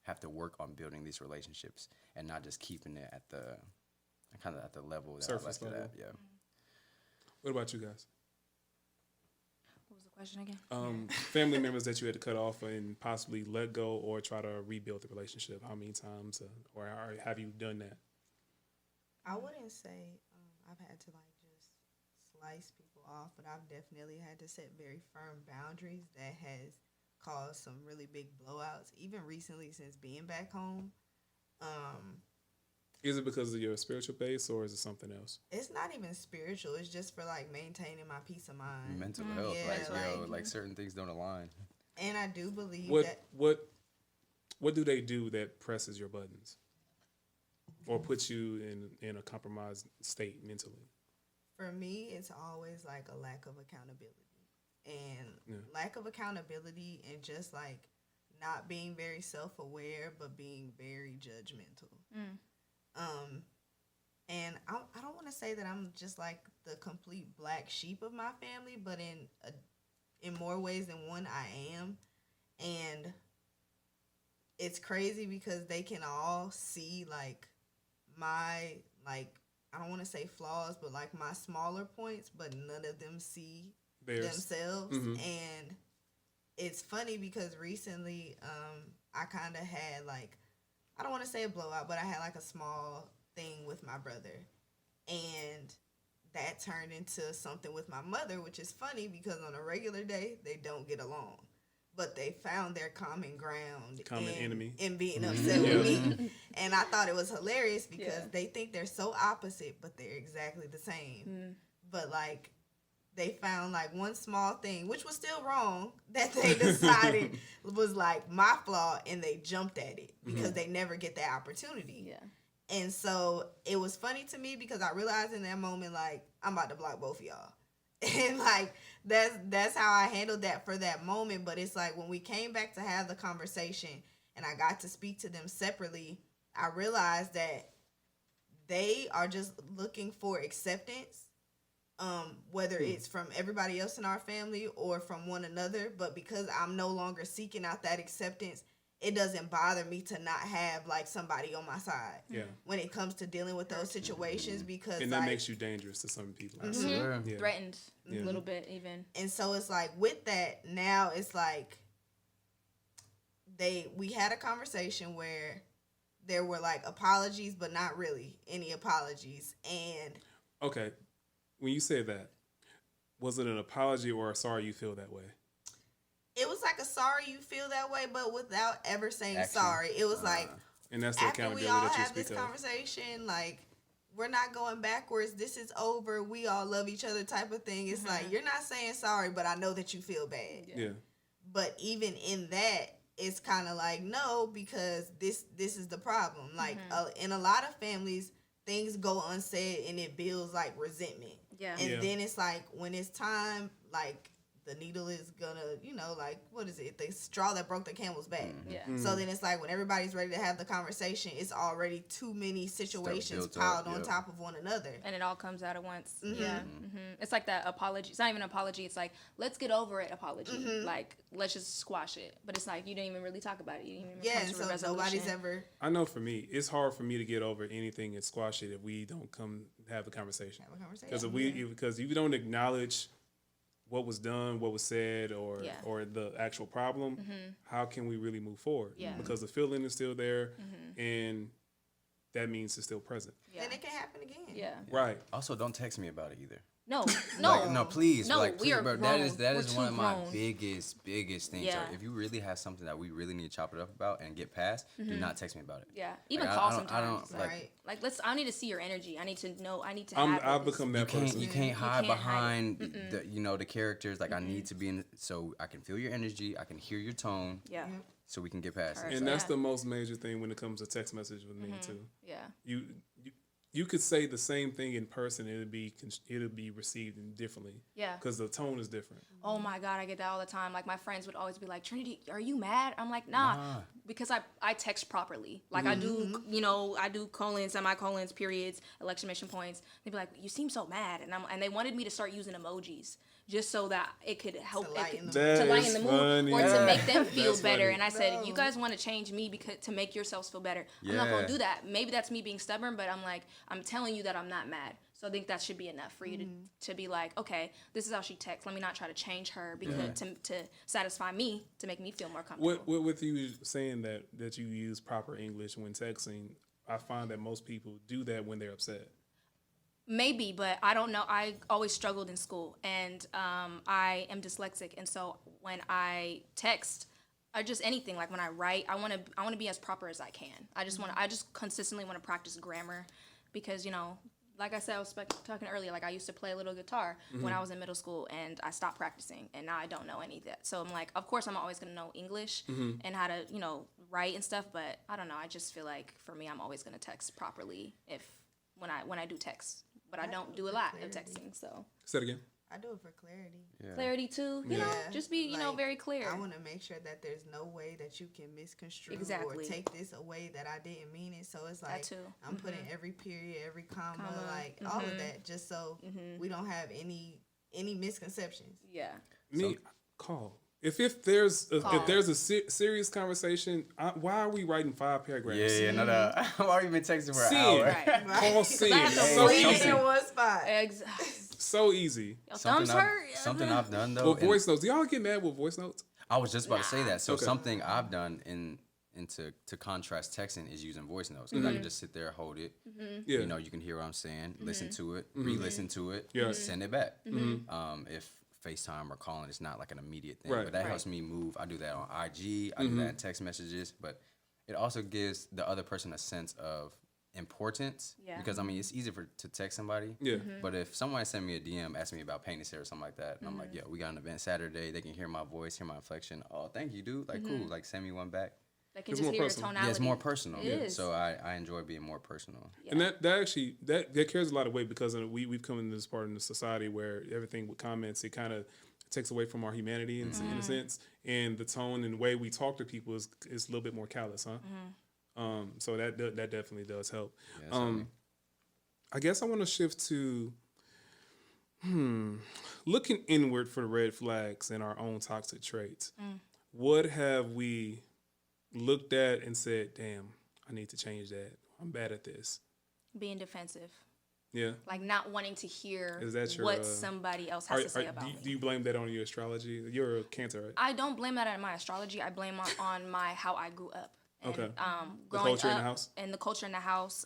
have to work on building these relationships and not just keeping it at the level that Surface I left it level. at. Yeah. What about you guys? What was the question again? Family members that you had to cut off and possibly let go or try to rebuild the relationship. How many times, or have you done that? I wouldn't say I've had to like just slice people off, but I've definitely had to set very firm boundaries that has caused some really big blowouts. Even recently, since being back home, Is it because of your spiritual base, or is it something else? it's not even spiritual. It's just for like maintaining my peace of mind. Mental health, Yeah, like certain things don't align. And I do believe What that what do they do that presses your buttons, or puts you in a compromised state mentally? For me, it's always like a lack of accountability. And lack of accountability and just like not being very self-aware but being very judgmental. And I don't want to say that I'm just like the complete black sheep of my family, but in more ways than one I am. And it's crazy because they can all see like my like I don't want to say flaws, but like my smaller points, but none of them see themselves. And it's funny because recently I kind of had like, I don't want to say a blowout, but I had like a small thing with my brother, and that turned into something with my mother, which is funny because on a regular day they don't get along, but they found their common ground, enemy, in being upset with me. And I thought it was hilarious because they think they're so opposite, but they're exactly the same. But like they found like one small thing, which was still wrong, that they decided was like my flaw, and they jumped at it because they never get that opportunity. Yeah. And so it was funny to me because I realized in that moment, like, I'm about to block both of y'all. And like that's how I handled that for that moment. But it's like when we came back to have the conversation and I got to speak to them separately, I realized that they are just looking for acceptance. Whether it's from everybody else in our family or from one another, but because I'm no longer seeking out that acceptance, it doesn't bother me to not have like somebody on my side when it comes to dealing with those situations, because and that like, makes you dangerous to some people. Threatened a little bit even. And so it's like with that now it's like we had a conversation where there were like apologies, but not really any apologies. And okay. When you say that, was it an apology or a sorry you feel that way? It was like a sorry you feel that way, but without ever saying sorry. It was like, and that's the after accountability we all that you have this speak of. conversation, like, we're not going backwards. This is over. We all love each other type of thing. It's like, you're not saying sorry, but I know that you feel bad. Yeah. But even in that, it's kind of like, no, because this is the problem. Like, in a lot of families, things go unsaid and it builds like resentment. Yeah. And then it's like when it's time, like the needle is gonna, like, what is it? The straw that broke the camel's back. So then it's like when everybody's ready to have the conversation, it's already too many situations piled on top of one another. And it all comes out at once. Yeah. It's like that apology. It's not even an apology. It's like, let's get over it apology. Like, let's just squash it. But it's like, you didn't even really talk about it. You didn't even come to a resolution. Nobody's ever... I know for me, it's hard for me to get over anything and squash it if we don't come have a conversation. Because if you don't acknowledge what was done, what was said, or the actual problem, how can we really move forward? Because the feeling is still there, and that means it's still present. Then it can happen again. Yeah. Right. Also, don't text me about it either. No, please. No, like, we are bro, grown. that is one of my grown. biggest things. Yeah. So if you really have something that we really need to chop it up about and get past, do not text me about it. Yeah, even Like, call I don't, sometimes. Right. I need to see your energy. I need to know. I need to have I've become that person. You can't hide can't behind the characters. Like, I need to be in, so I can feel your energy. I can hear your tone. Yeah. So we can get past it. And that's the most major thing when it comes to text message with me too. Yeah. You could say the same thing in person, it'll be received differently. Yeah. Because the tone is different. Oh my God, I get that all the time. Like, my friends would always be like, Trinity, are you mad? I'm like, nah. Because I text properly. Like, I do, I do colons, semicolons, periods, exclamation points. They'd be like, you seem so mad. And they wanted me to start using emojis just so that it could help to lighten the mood or to make them feel better. Funny. And I said, if you guys want to change me to make yourselves feel better, I'm not going to do that. Maybe that's me being stubborn, but I'm like, I'm telling you that I'm not mad. So I think that should be enough for you to be like, okay, this is how she texts. Let me not try to change her because to satisfy me, to make me feel more comfortable. With you saying that you use proper English when texting, I find that most people do that when they're upset. Maybe, but I don't know. I always struggled in school, and I am dyslexic, and so when I text, or just anything, like when I write, I want to be as proper as I can. I just consistently want to practice grammar, because like I said, I was talking earlier, like I used to play a little guitar when I was in middle school, and I stopped practicing, and now I don't know any of that. So I'm like, of course I'm always gonna know English and how to write and stuff, but I don't know. I just feel like for me, I'm always gonna text properly when I do text. but I I don't do do a for lot of clarity. texting. So Say it again. I do it for clarity. Yeah. clarity too, you know, just be, you know, like, very clear. I want to make sure that there's no way that you can misconstrue Exactly. or take this away that I didn't mean it. So it's like too. I'm putting every period, every comma, like all of that, just so we don't have any misconceptions. Yeah. Me, call. If there's a, Call. if there's a serious conversation, why are we writing 5 paragraphs? Yeah, no, no. I've already been texting for an Send. hour. Right. Call send. I have to So read it easy. in one spot. So easy. Your thumbs hurt. Something I've done though. Well, and voice notes. Do y'all get mad with voice notes? I was just about to say that. So Okay. something I've done to contrast texting is using voice notes because I can just sit there, hold it. Yeah. You know, you can hear what I'm saying, listen to it, re-listen to it, Yeah. send it back. If FaceTime or calling, it's not like an immediate thing, Right. but that helps me move. I do that on IG, I do that in text messages, but it also gives the other person a sense of importance. Yeah. Because I mean, it's easy to text somebody. Yeah. But if someone sent me a DM, asked me about painting hair or something like that, and I'm like, yo, we got an event Saturday. They can hear my voice, hear my inflection. Oh, thank you, dude. Like, cool. Like, send me one back. They can It's just more hear your personal. tonality. Yeah, it's more personal. It is. So I enjoy being more personal. And that actually that carries a lot of weight because we've come into this part in the society where everything with comments, it kind of takes away from our humanity in a sense, and the tone and the way we talk to people is a little bit more callous, huh? So that definitely does help. Yeah, certainly. I guess I want to shift to looking inward for the red flags and our own toxic traits. What have we looked at and said, damn, I need to change that. I'm bad at this. Being defensive. Yeah. Like not wanting to hear Is that your, what somebody else has to say about me. Do you blame that on your astrology? You're a Cancer, right? I don't blame that on my astrology. I blame on my how I grew up. And, Okay. The growing culture in up the house? and the culture in the house.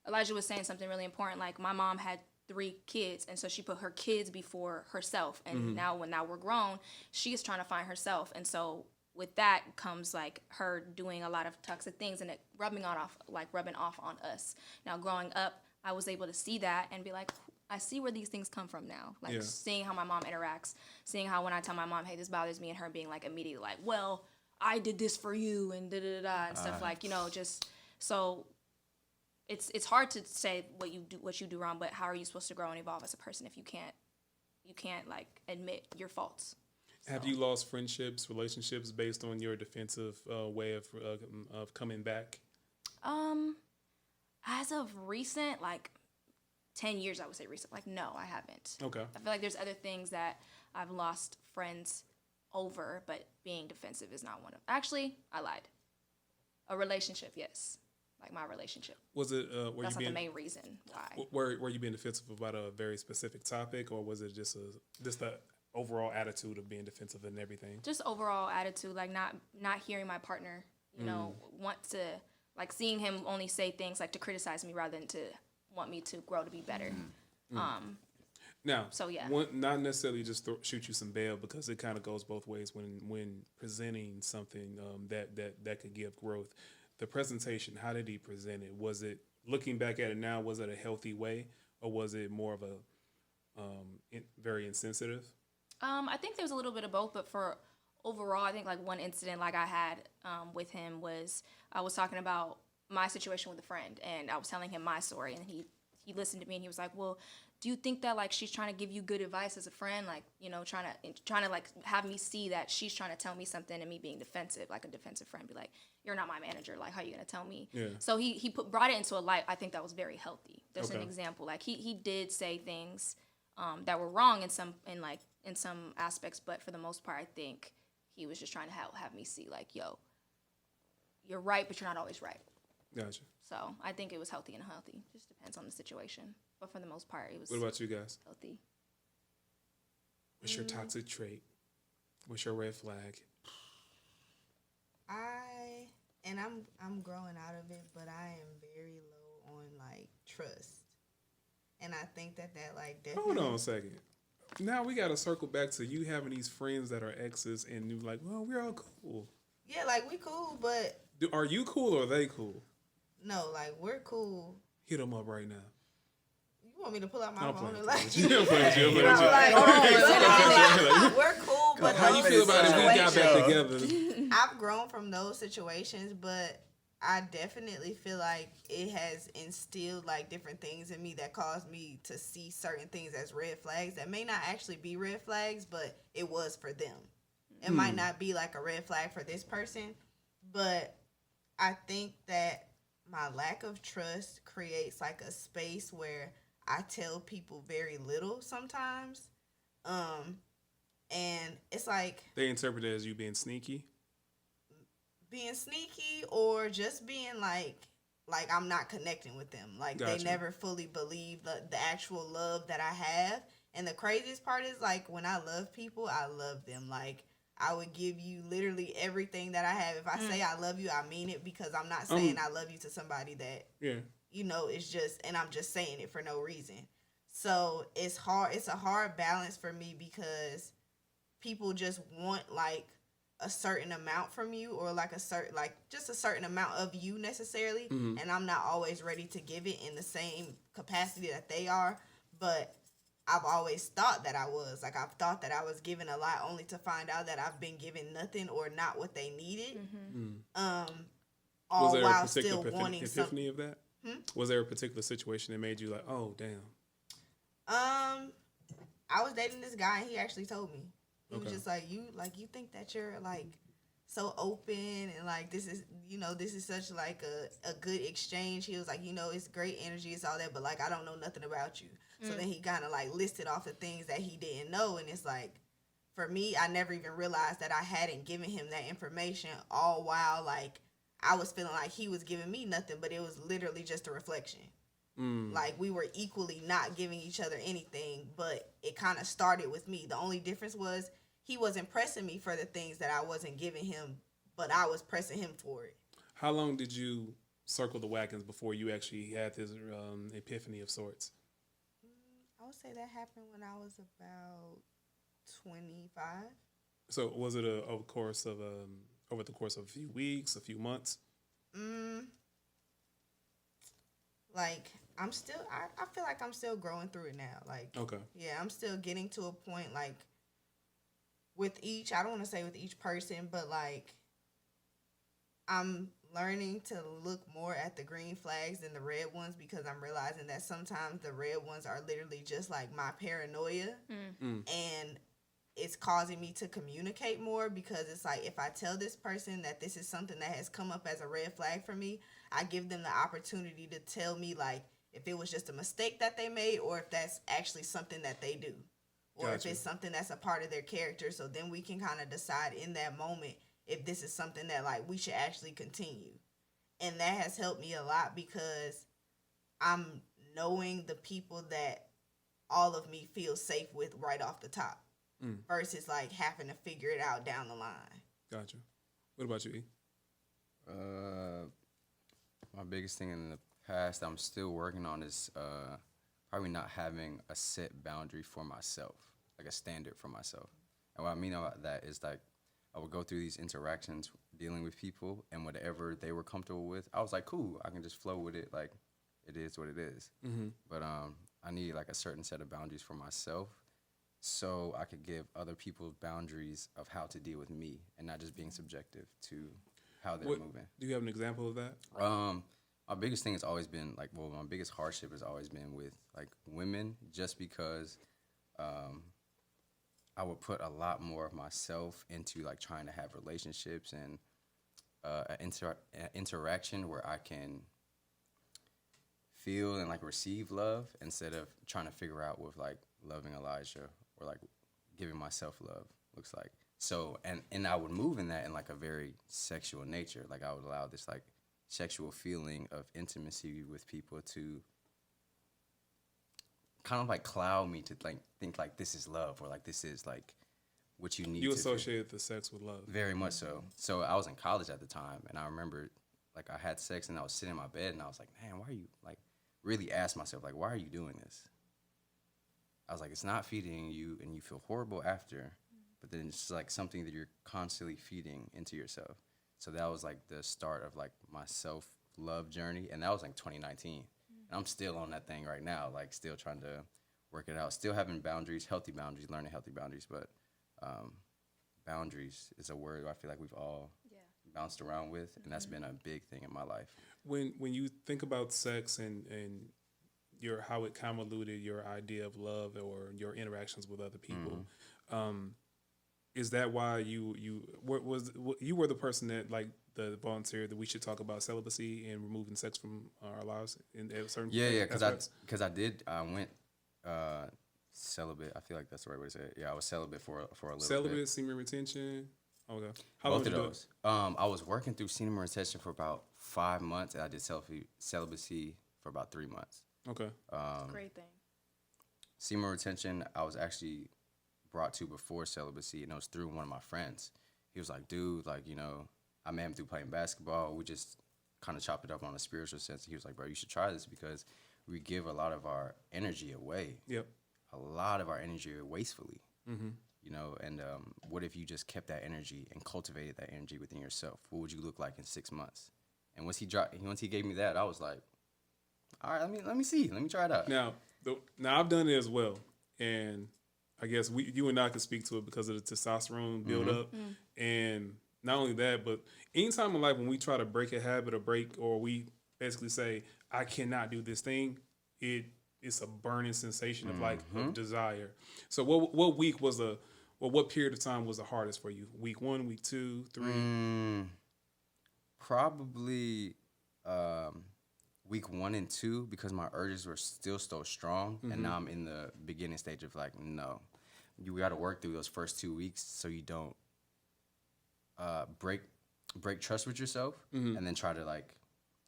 Elijah was saying something really important. Like my mom had 3 kids, and so she put her kids before herself. And now we're grown, she is trying to find herself. And so with that comes like her doing a lot of toxic things and it rubbing off on us. Now growing up, I was able to see that and be like, I see where these things come from now. Like seeing how my mom interacts, seeing how when I tell my mom, hey, this bothers me, and her being like immediately like, well, I did this for you and da-da-da-da and stuff like, you know, just so it's hard to say what you do wrong, but how are you supposed to grow and evolve as a person if you can't like admit your faults? Have you lost friendships, relationships based on your defensive way of coming back? As of recent, like 10 years, I would say recent. Like, no, I haven't. Okay. I feel like there's other things that I've lost friends over, but being defensive is not one of. Actually, I lied. A relationship, yes. Like my relationship. Was it? That's not the main reason why. Were you being defensive about a very specific topic, or was it just the overall attitude of being defensive and everything? Just overall attitude, like not hearing my partner, you know, want to, like seeing him only say things like to criticize me rather than to want me to grow to be better. Now, So, yeah. not necessarily just shoot you some bail, because it kind of goes both ways when presenting something that could give growth. The presentation, how did he present it? Was it, looking back at it now, was it a healthy way, or was it more of a very insensitive? I think there was a little bit of both, but for overall, I think like one incident like I had with him was I was talking about my situation with a friend, and I was telling him my story, and he listened to me, and he was like, well, do you think that like she's trying to give you good advice as a friend, like, you know, trying to like have me see that she's trying to tell me something, and me being defensive, like a defensive friend, be like, you're not my manager, like how are you gonna tell me? Yeah. So he brought it into a light. I think that was very healthy. There's an Okay. example, like he did say things that were wrong in some aspects, but for the most part, I think he was just trying to have me see like, yo, you're right, but you're not always right. Gotcha. So I think it was healthy and unhealthy. Just depends on the situation. But for the most part, it was What about you guys? healthy. What's your toxic trait? What's your red flag? I'm growing out of it, but I am very low on like trust, and I think that like definitely. Hold on a second. Now we got to circle back to you having these friends that are exes, and you like, well, we're all cool. Yeah, like we cool, but Are you cool or are they cool? no, like we're cool. Hit them up right now. You want me to pull out my I'm phone playing and with like? you. I'm playing with you. I'm You playing know, with you. like, we're cool, but How you feel about it? We got back together. I've grown from those situations, but I definitely feel like it has instilled like different things in me that caused me to see certain things as red flags that may not actually be red flags, but it was for them. It might not be like a red flag for this person, but I think that my lack of trust creates like a space where I tell people very little sometimes. Um, and it's like They interpret it as you being sneaky. being sneaky or just being like I'm not connecting with them. Like they Gotcha. never fully believe the actual love that I have. And the craziest part is like when I love people, I love them. Like I would give you literally everything that I have. If I say I love you, I mean it because I'm not saying I love you to somebody that Yeah. is just and I'm just saying it for no reason. So it's hard. It's a hard balance for me because people just want like a certain amount from you or like a certain like just a certain amount of you necessarily, and I'm not always ready to give it in the same capacity that they are. But I've always thought that I was like I've thought that I was giving a lot only to find out that I've been given nothing or not what they needed. Was All there a while particular still wanting something. epiphany of that? Was there a particular situation that made you like, oh damn? I was dating this guy and he actually told me. He was Okay. just like you think that you're like so open and like this is such like a good exchange. He was like, it's great energy, it's all that, but like I don't know nothing about you. So then he kind of like listed off the things that he didn't know, and it's like for me, I never even realized that I hadn't given him that information all while like I was feeling like he was giving me nothing, but it was literally just a reflection. Like we were equally not giving each other anything, but it kind of started with me. The only difference was he wasn't pressing me for the things that I wasn't giving him, but I was pressing him for it. How long did you circle the wagons before you actually had this epiphany of sorts? I would say that happened when I was about 25. So was it over the course of a few weeks, a few months? Like I'm still, I feel like I'm still growing through it now. Like, Okay. yeah, I'm still getting to a point like with each, I don't want to say with each person, but like I'm learning to look more at the green flags than the red ones because I'm realizing that sometimes the red ones are literally just like my paranoia. And it's causing me to communicate more because it's like if I tell this person that this is something that has come up as a red flag for me, I give them the opportunity to tell me like if it was just a mistake that they made or if that's actually something that they do or Gotcha. if it's something that's a part of their character. So then we can kind of decide in that moment if this is something that like we should actually continue. And that has helped me a lot because I'm knowing the people that all of me feels safe with right off the top versus like having to figure it out down the line. Gotcha. What about you, E? My biggest thing in the past I'm still working on is probably not having a set boundary for myself, like a standard for myself. And what I mean about that is like I would go through these interactions dealing with people, and whatever they were comfortable with, I was like, cool, I can just flow with it. Like it is what it is. But I need like a certain set of boundaries for myself so I could give other people boundaries of how to deal with me and not just being subjective to how they're moving. Do you have an example of that? My biggest thing has always been like, well, my biggest hardship has always been with like women, just because I would put a lot more of myself into like trying to have relationships and an interaction where I can feel and like receive love instead of trying to figure out with like loving Elijah or like giving myself love looks like. So and I would move in that in like a very sexual nature. Like I would allow this like sexual feeling of intimacy with people to kind of like cloud me to like think like this is love or like this is like what you need. You to feel. associated the sex with love. Very much so. So I was in college at the time, and I remember like I had sex and I was sitting in my bed and I was like, man, why are you like really ask myself like, why are you doing this? I was like, it's not feeding you and you feel horrible after, but then it's like something that you're constantly feeding into yourself. So that was like the start of like my self-love journey, and that was like 2019. And I'm still on that thing right now, like still trying to work it out, still having boundaries, healthy boundaries, learning healthy boundaries, but boundaries is a word I feel like we've all bounced around with, and that's been a big thing in my life. When you think about sex and your how it convoluted your idea of love or your interactions with other people, is that why you were the person that like the volunteer that we should talk about celibacy and removing sex from our lives in at certain I went celibate. I feel like that's the right way to say it. Yeah, I was celibate for a little celibate, bit. semen retention. Okay, how Both long of did you do those. I was working through semen retention for about 5 months, and I did celibacy for about 3 months. it? Okay, Great thing. Semen retention, I was actually brought to before celibacy, and it was through one of my friends. He was like, dude, like, you know, I met him through playing basketball. We just kind of chopped it up on a spiritual sense. He was like, bro, you should try this because we give a lot of our energy away. yep. A lot of our energy wastefully. Mm-hmm. You know, and what if you just kept that energy and cultivated that energy within yourself? What would you look like in 6 months? And once he gave me that, I was like, all right, let me see, let me try it out. Now I've done it as well, and I guess you and I can speak to it because of the testosterone buildup, and not only that, but anytime in life when we try to break a habit or we basically say I cannot do this thing, it's a burning sensation of like of desire. So what week was what period of time was the hardest for you? Week 1, week 2, 3? Probably week 1 and 2 because my urges were still so strong, and now I'm in the beginning stage of like, no, you got to work through those first 2 weeks so you don't break trust with yourself, and then try to like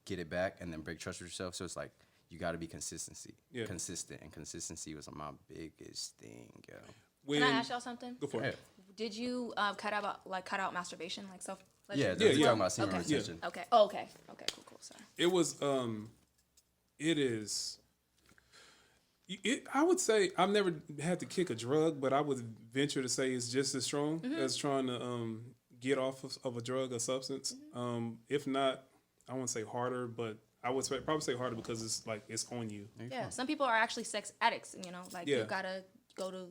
get it back, and then break trust with yourself. So it's like you got to be consistent, and consistency was my biggest thing. Yo. Can I ask y'all something? Go for it. Did you cut out masturbation, like self? Yeah, Yeah. talking about semen retention. Okay. Oh, okay. Okay. Cool. Sorry. It was it is. I would say I've never had to kick a drug, but I would venture to say it's just as strong as trying to get off of a drug or substance. If not, I wouldn't say harder, but I would probably say harder because it's like it's on you. Yeah. Some people are actually sex addicts. You know, like Yeah. you gotta go to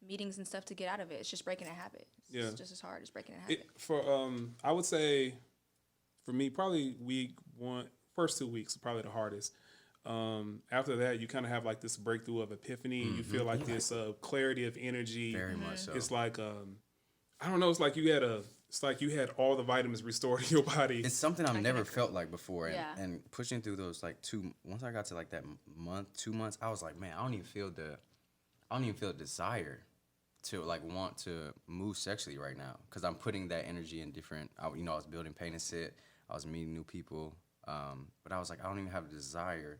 meetings and stuff to get out of it. It's just breaking a habit. It's just as hard as breaking a habit. I would say for me probably week 1, first 2 weeks are probably the hardest. After that, you kind of have like this breakthrough of epiphany. You feel like this clarity of energy. Very much so. It's like I don't know. It's like you had all the vitamins restored in your body. It's something I've never felt like before, and Yeah. pushing through those like once I got to like that 2 months, I was like, man, I don't even feel desire to like want to move sexually right now because I'm putting that energy in different. I was building Pain and Sit. I was meeting new people, but I was like, I don't even have a desire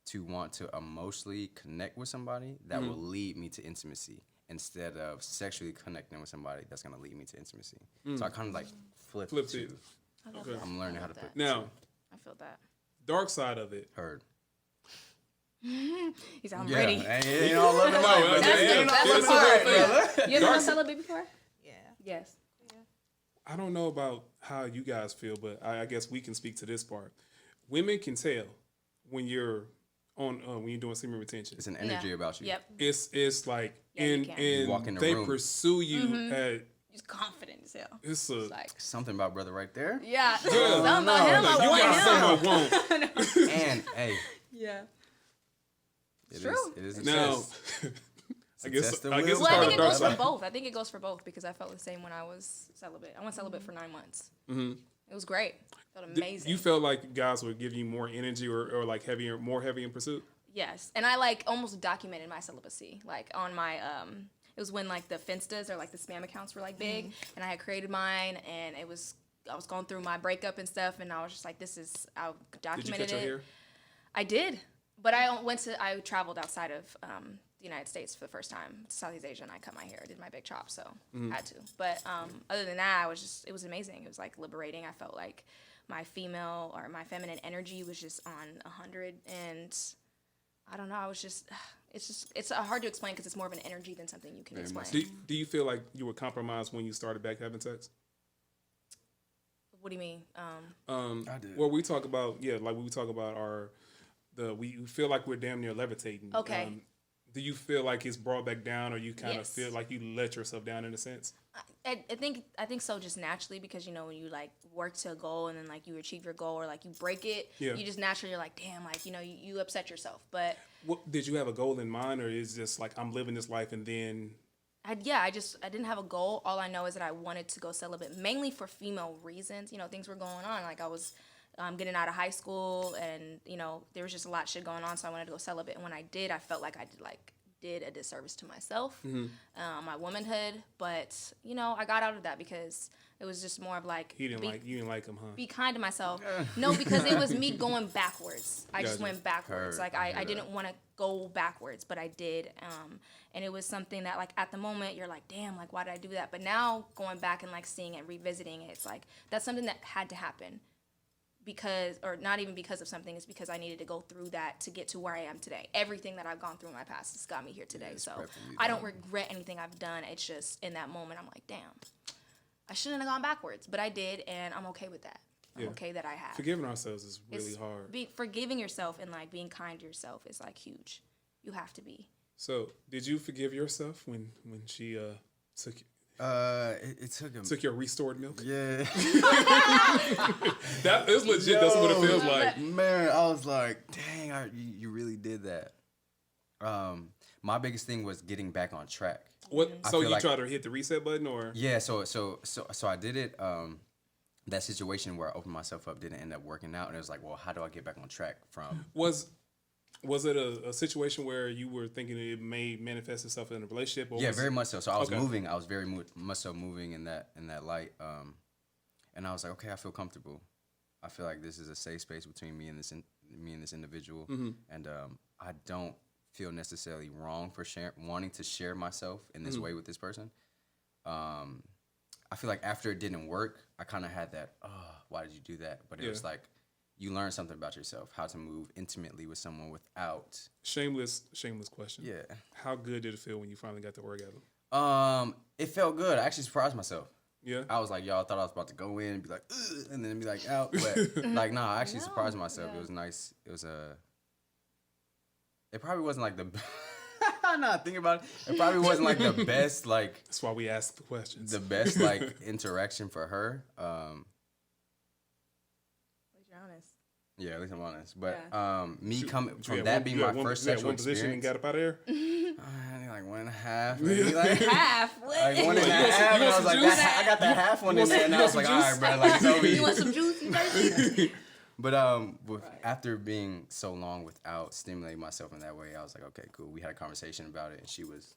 to want to emotionally connect with somebody that will lead me to intimacy instead of sexually connecting with somebody that's gonna lead me to intimacy. So I kind of like flipped it. to. I love Okay. that. I'm learning I how love to that. put Now, I feel that. dark side of it. heard. He's I'm ready. Ain't all love and light, brother. That's Ain't all the love and part. light, brother. You ever been celibate before? Yeah. Yes. I don't know about how you guys feel, but I guess we can speak to this part. Women can tell when you're when you're doing semen retention. It's an energy about you. Yep. It's like Yeah, you and can. You walk in the they room. pursue you at He's confident as hell. it's a It's like, Something about brother right there. yeah. Yeah. Something about him. like, I you want got him. something I want. And hey, Yeah. it true. is. It is a Now, test. I guess test of I guess it's will. Well, I part think of it dark goes for side. both. I think it goes for both because I felt the same when I was celibate. I went celibate for 9 months. Mm-hmm. It was great. Felt amazing. You felt like guys would give you more energy or like more heavy in pursuit? Yes, and I like almost documented my celibacy, like on my it was when like the Finstas or like the spam accounts were like big, and I had created mine, and I was going through my breakup and stuff, and I was just like, I Did you documented cut your it. hair? I did, but I traveled outside of the United States for the first time to Southeast Asia, and I cut my hair, did my big chop, so had to. But other than that, it was amazing. It was like liberating. I felt like my feminine energy was just on 100, and I don't know. I was just, it's hard to explain because it's more of an energy than something you can explain. Do you feel like you were compromised when you started back having sex? What do you mean? I did. Well, we talk about we talk about we feel like we're damn near levitating. Okay. Do you feel like it's brought back down, or you kind of Yes. feel like you let yourself down in a sense? I think so, just naturally, because you know when you like work to a goal and then like you achieve your goal or like you break it, Yeah. you just naturally you're like, damn, like you know you upset yourself. But What did you have a goal in mind, or is just like I'm living this life and then I didn't have a goal. All I know is that I wanted to go celibate, mainly for female reasons. You know, things were going on. Like I was getting out of high school, and you know there was just a lot of shit going on. So I wanted to go celibate. And when I did, I felt like I did a disservice to myself, my womanhood. But you know, I got out of that because it was just more of like you didn't like him, huh? be kind to myself. No, because it was me going backwards. I just Gotcha. went backwards. Heard. Like I didn't want to go backwards, but I did. And it was something that like at the moment you're like, damn, like why did I do that? But now going back and like seeing it, revisiting it, it's like that's something that had to happen. Because, or not even because of something, it's because I needed to go through that to get to where I am today. Everything that I've gone through in my past has got me here today. it's So prepping you I don't down. regret anything I've done. It's just in that moment I'm like, damn, I shouldn't have gone backwards, but I did, and I'm okay with that. I'm Yeah. okay that I have. Forgiving ourselves is really It's- hard. Forgiving yourself and like being kind to yourself is like huge. You have to be. So, did you forgive yourself when she took It took your restored milk? Yeah. That is legit. That's what it feels like. Man, I was like, dang, you really did that. My biggest thing was getting back on track. What? I So feel you like- try to hit the reset button, or Yeah, so I did it. That situation where I opened myself up didn't end up working out, and it was like, well, how do I get back on track from? was it a situation where you were thinking it may manifest itself in a relationship? Or Yeah, was very it- much so. So I was Okay. moving. I was very much so moving in that light. And I was like, okay, I feel comfortable. I feel like this is a safe space between me and this individual, Mm-hmm. and I don't feel necessarily wrong for wanting to share myself in this Mm-hmm. way with this person. I feel like after it didn't work, I kind of had that, oh, why did you do that? But it was Yeah. like, you learn something about yourself, how to move intimately with someone without, Shameless question. yeah. How good did it feel when you finally got the orgasm? It felt good. I actually surprised myself. Yeah. I was like, y'all thought I was about to go in and be like, ugh, and then be like out. But like, nah, I actually surprised myself. It was nice. It was it probably wasn't like the, nah, think about it. It probably wasn't like the best, like, That's why we ask the questions. the best, like, interaction for her. You're honest. Yeah, at least I'm honest. But Yeah. me coming You from had that one- being you my had one- first you had sexual one position and experience, got up out of there. I think like 1.5, maybe like. Half. Like What? 1.5, You and want I was some like, juice? I got that half one You in want there, and some- I was you like, want all some right, bro, like it's over. You want some juice? You thirsty? But after being so long without stimulating myself in that way, I was like, okay, cool. We had a conversation about it, and she was,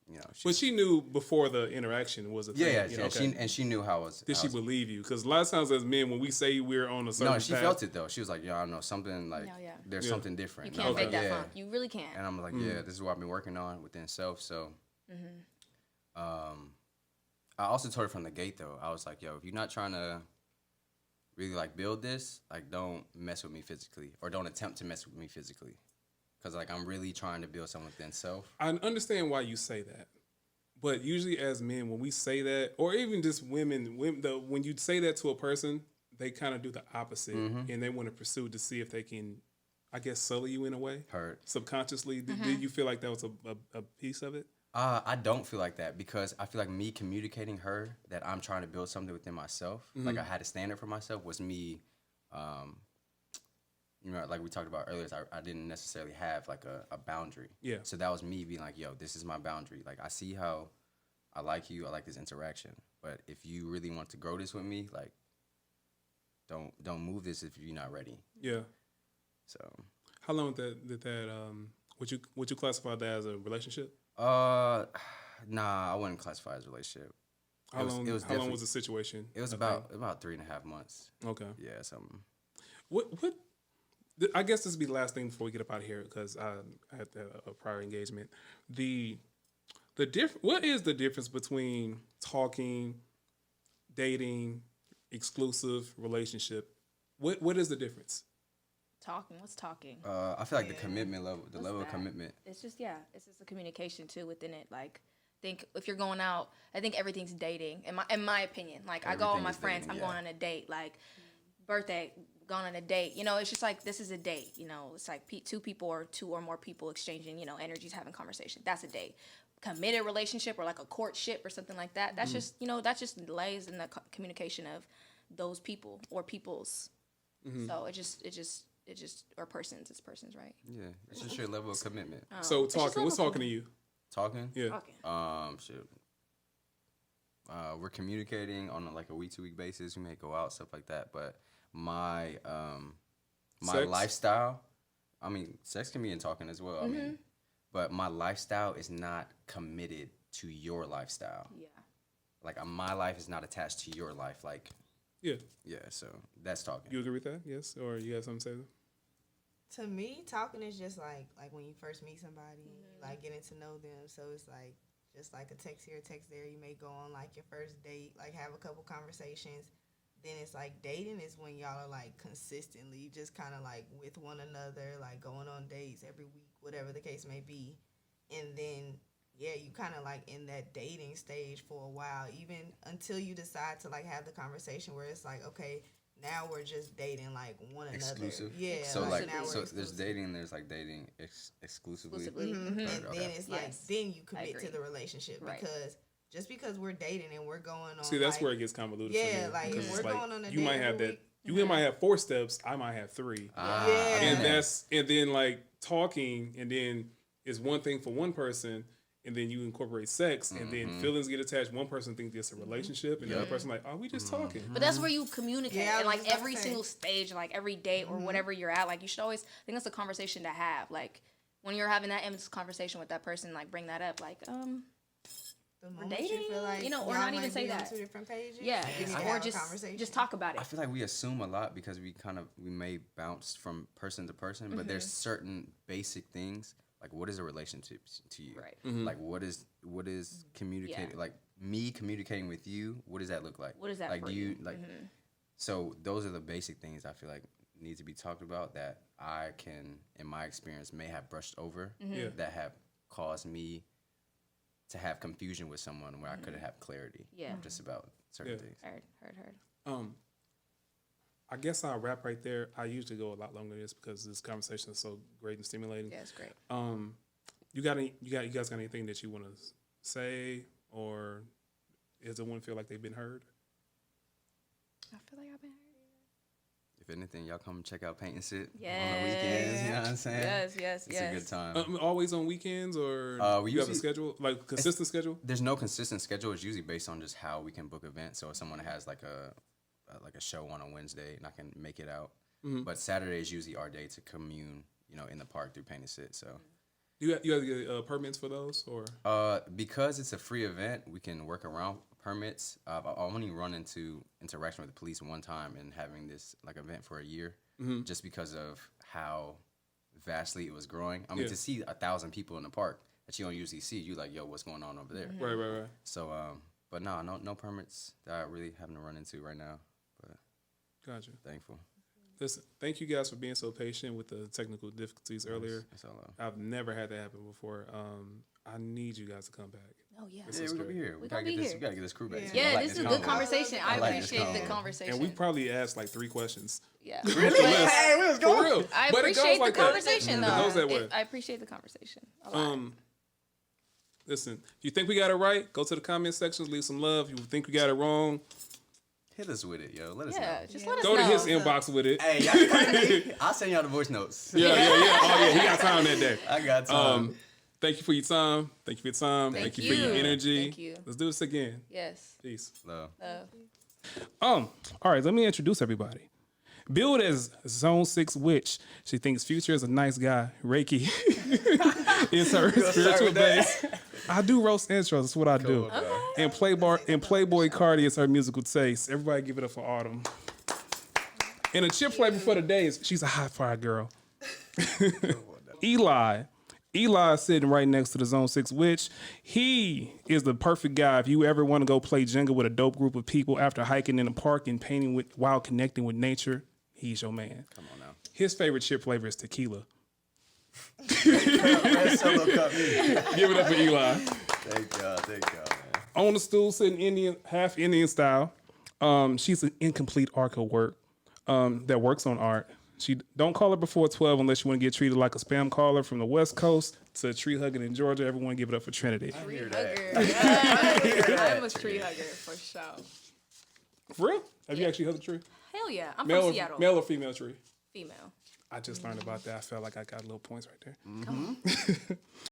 you know, But she knew before the interaction was a thing. yeah, you know, okay. she knew how I was. Did how I she was- believe you? Because a lot of times as men, when we say we're on a certain No, she path, felt it though. She was like, yeah, I know something like No, yeah. there's Yeah. something You different. And I can't was fake like, that yeah. funk. You really can't. And I'm like, yeah, this is what I've been working on within self. So, I also told her from the gate though. I was like, yo, if you're not trying to really like build this, like don't mess with me physically, or don't attempt to mess with me physically, because like I'm really trying to build something within self. I understand why you say that. But usually as men, when we say that, or even just women when you say that to a person, they kind of do the opposite. And they want to pursue to see if they can, I guess, sully you in a way. Hurt. Subconsciously. Did you feel like that was a piece of it? I don't feel like that, because I feel like me communicating her that I'm trying to build something within myself, like I had a standard for myself, was me, you know, like we talked about earlier, I didn't necessarily have like a boundary. Yeah. So that was me being like, yo, this is my boundary. Like I see how I like you, I like this interaction, but if you really want to grow this with me, like don't move this if you're not ready. Yeah. So How long did that would you classify that as a relationship? nah, I wouldn't classify it as a relationship. How long was the situation? It was about 3.5 months. Okay. Yeah, something. What I guess this will be the last thing before we get up out of here, because I had a prior engagement. What is the difference between talking, dating, exclusive relationship? What is the difference? Talking. What's talking? I feel like the commitment level, the What's level of that? commitment. It's just it's just a communication too within it. Like, think if you're going out, I think everything's dating. In my opinion, like I go with Everything my is friends, dating, I'm yeah. going on a date. Like birthday, gone on a date. You know, it's just like, this is a date. You know, it's like two people or two or more people exchanging, you know, energies, having conversation. That's a date. Committed relationship or like a courtship or something like that. That's just, you know, that just lays in the communication of those people or peoples. So it just or persons. It's persons, right? Yeah, it's just your level of commitment. So It's just talking, what's level talking to you? Talking. Yeah. Okay. Shit. We're communicating on like a week-to-week basis. We may go out, stuff like that. But my Sex? lifestyle, I mean, sex can be in talking as well. I mean, but my lifestyle is not committed to your lifestyle. Yeah. Like my life is not attached to your life. Like, Yeah. yeah. So that's talking. You agree with that? Yes, or you got something to say? To me, talking is just like when you first meet somebody, and you like getting to know them. So it's like just like a text here, text there. You may go on like your first date, like have a couple conversations. Then it's like dating is when y'all are like consistently just kind of like with one another, like going on dates every week, whatever the case may be. And then yeah, you kind of like in that dating stage for a while, even until you decide to like have the conversation where it's like, okay, now we're just dating like one Exclusive. another. Yeah. So now like, we're so there's exclusive. dating, and there's like dating exclusively. And Okay. then it's like Yes. then you I commit to agree. the relationship Right. because just because we're dating and we're going on. See, that's like, where it gets convoluted. Yeah, for me, like, 'cause if it's we're going on a you date might have every that. week. You might have 4 steps. I might have 3. Ah, Yeah. I And get that. then like talking, and then it's one thing for one person, and then you incorporate sex, and then feelings get attached. One person thinks it's a relationship, and the other person like, oh, we just talking. But that's where you communicate, Yeah, I and was like just about every to say. single stage, like every date or whatever you're at, like you should always I think that's a conversation to have. Like when you're having that endless conversation with that person, like bring that up, like The moment dating, you feel like you know, or y'all not even might say be on that. 2 different pages. yeah, you need to or have a conversation. just talk about it. I feel like we assume a lot because we may bounce from person to person, but there's certain basic things like what is a relationship to you? Right. Like what is communicating? Yeah. Like me communicating with you, what does that look like? What is that like? for Do you? you like? So those are the basic things I feel like need to be talked about that I can, in my experience, may have brushed over Yeah. that have caused me to have confusion with someone where I could have clarity. Yeah. Just about certain Yeah. things. Heard. I guess I'll wrap right there. I usually go a lot longer than this because this conversation is so great and stimulating. Yeah, it's great. You guys got anything that you want to say, or does anyone feel like they've been heard? I feel like I've been heard. If anything, y'all come check out Paint and Sit on the Yes. weekends. You know what I'm saying? Yes. It's a good time. Always on weekends, or We you have a usually- schedule, like consistent schedule? There's no consistent schedule. It's usually based on just how we can book events. So if someone has like a show on a Wednesday and I can make it out, but Saturday is usually our day to commune, you know, in the park through Paint and Sit. So You have to get permits for those, or because it's a free event, we can work around permits. I've only run into interaction with the police one time in having this like event for a year, just because of how vastly it was growing. I mean, Yeah. to see 1,000 people in the park that you don't usually see, you like, yo, what's going on over there? right. So, but no permits that I really haven't run into right now. But Gotcha. thankful. Listen, thank you guys for being so patient with the technical difficulties earlier. It's all love. I've never had that happen before. I need you guys to come back. Oh yeah. This Yeah, is we're gonna great. be here. We We gonna gotta be get this. here. We gotta get this crew back. Yeah. too. I Yeah, like this is a good convo. conversation. I like this appreciate the convo. conversation. And we probably asked like 3 questions. yeah. Hey, we was For going. real. I But it goes appreciate like the that. conversation, It though. goes that way. I appreciate the conversation a lot. Listen, if you think we got it right, go to the comment section, leave some love. If you think we got it wrong, Hit us with it, yo. Let us Yeah, know. just let us go know. to his inbox with it. Hey, y'all, I'll send y'all the voice notes. Yeah. Oh yeah, he got time that day. I got time. Thank you for your time. Thank you for your time. Thank Thank you for your you. energy. Thank you. Let's do this again. Yes. Peace. Love. All right, let me introduce everybody. Billed as Zone 6 Witch, she thinks Future is a nice guy. Reiki is her spiritual base. I do roast intros. That's what I do. And Playboy Cardi is her musical taste. Everybody give it up for Autumn. And a chip flavor for the day is she's a hot fire girl. Eli is sitting right next to the Zone 6 Witch. He is the perfect guy if you ever want to go play Jenga with a dope group of people after hiking in the park and painting while connecting with nature. He's your man. Come on now. His favorite chip flavor is tequila. Red Solo Cup. Give it up for Eli. Thank y'all, man. On the stool, sitting half Indian style. She's an incomplete arc of work. that works on art. She don't call her before 12 unless you want to get treated like a spam caller from the West Coast to tree hugging in Georgia. Everyone give it up for Trinity. Tree hear hugger. that. Yeah. I'm a tree hugger for sure. For real? Have you actually hugged a tree? Hell yeah. I'm Male from or, Seattle. male or female tree? Female. I just learned about that. I felt like I got little points right there. Come on.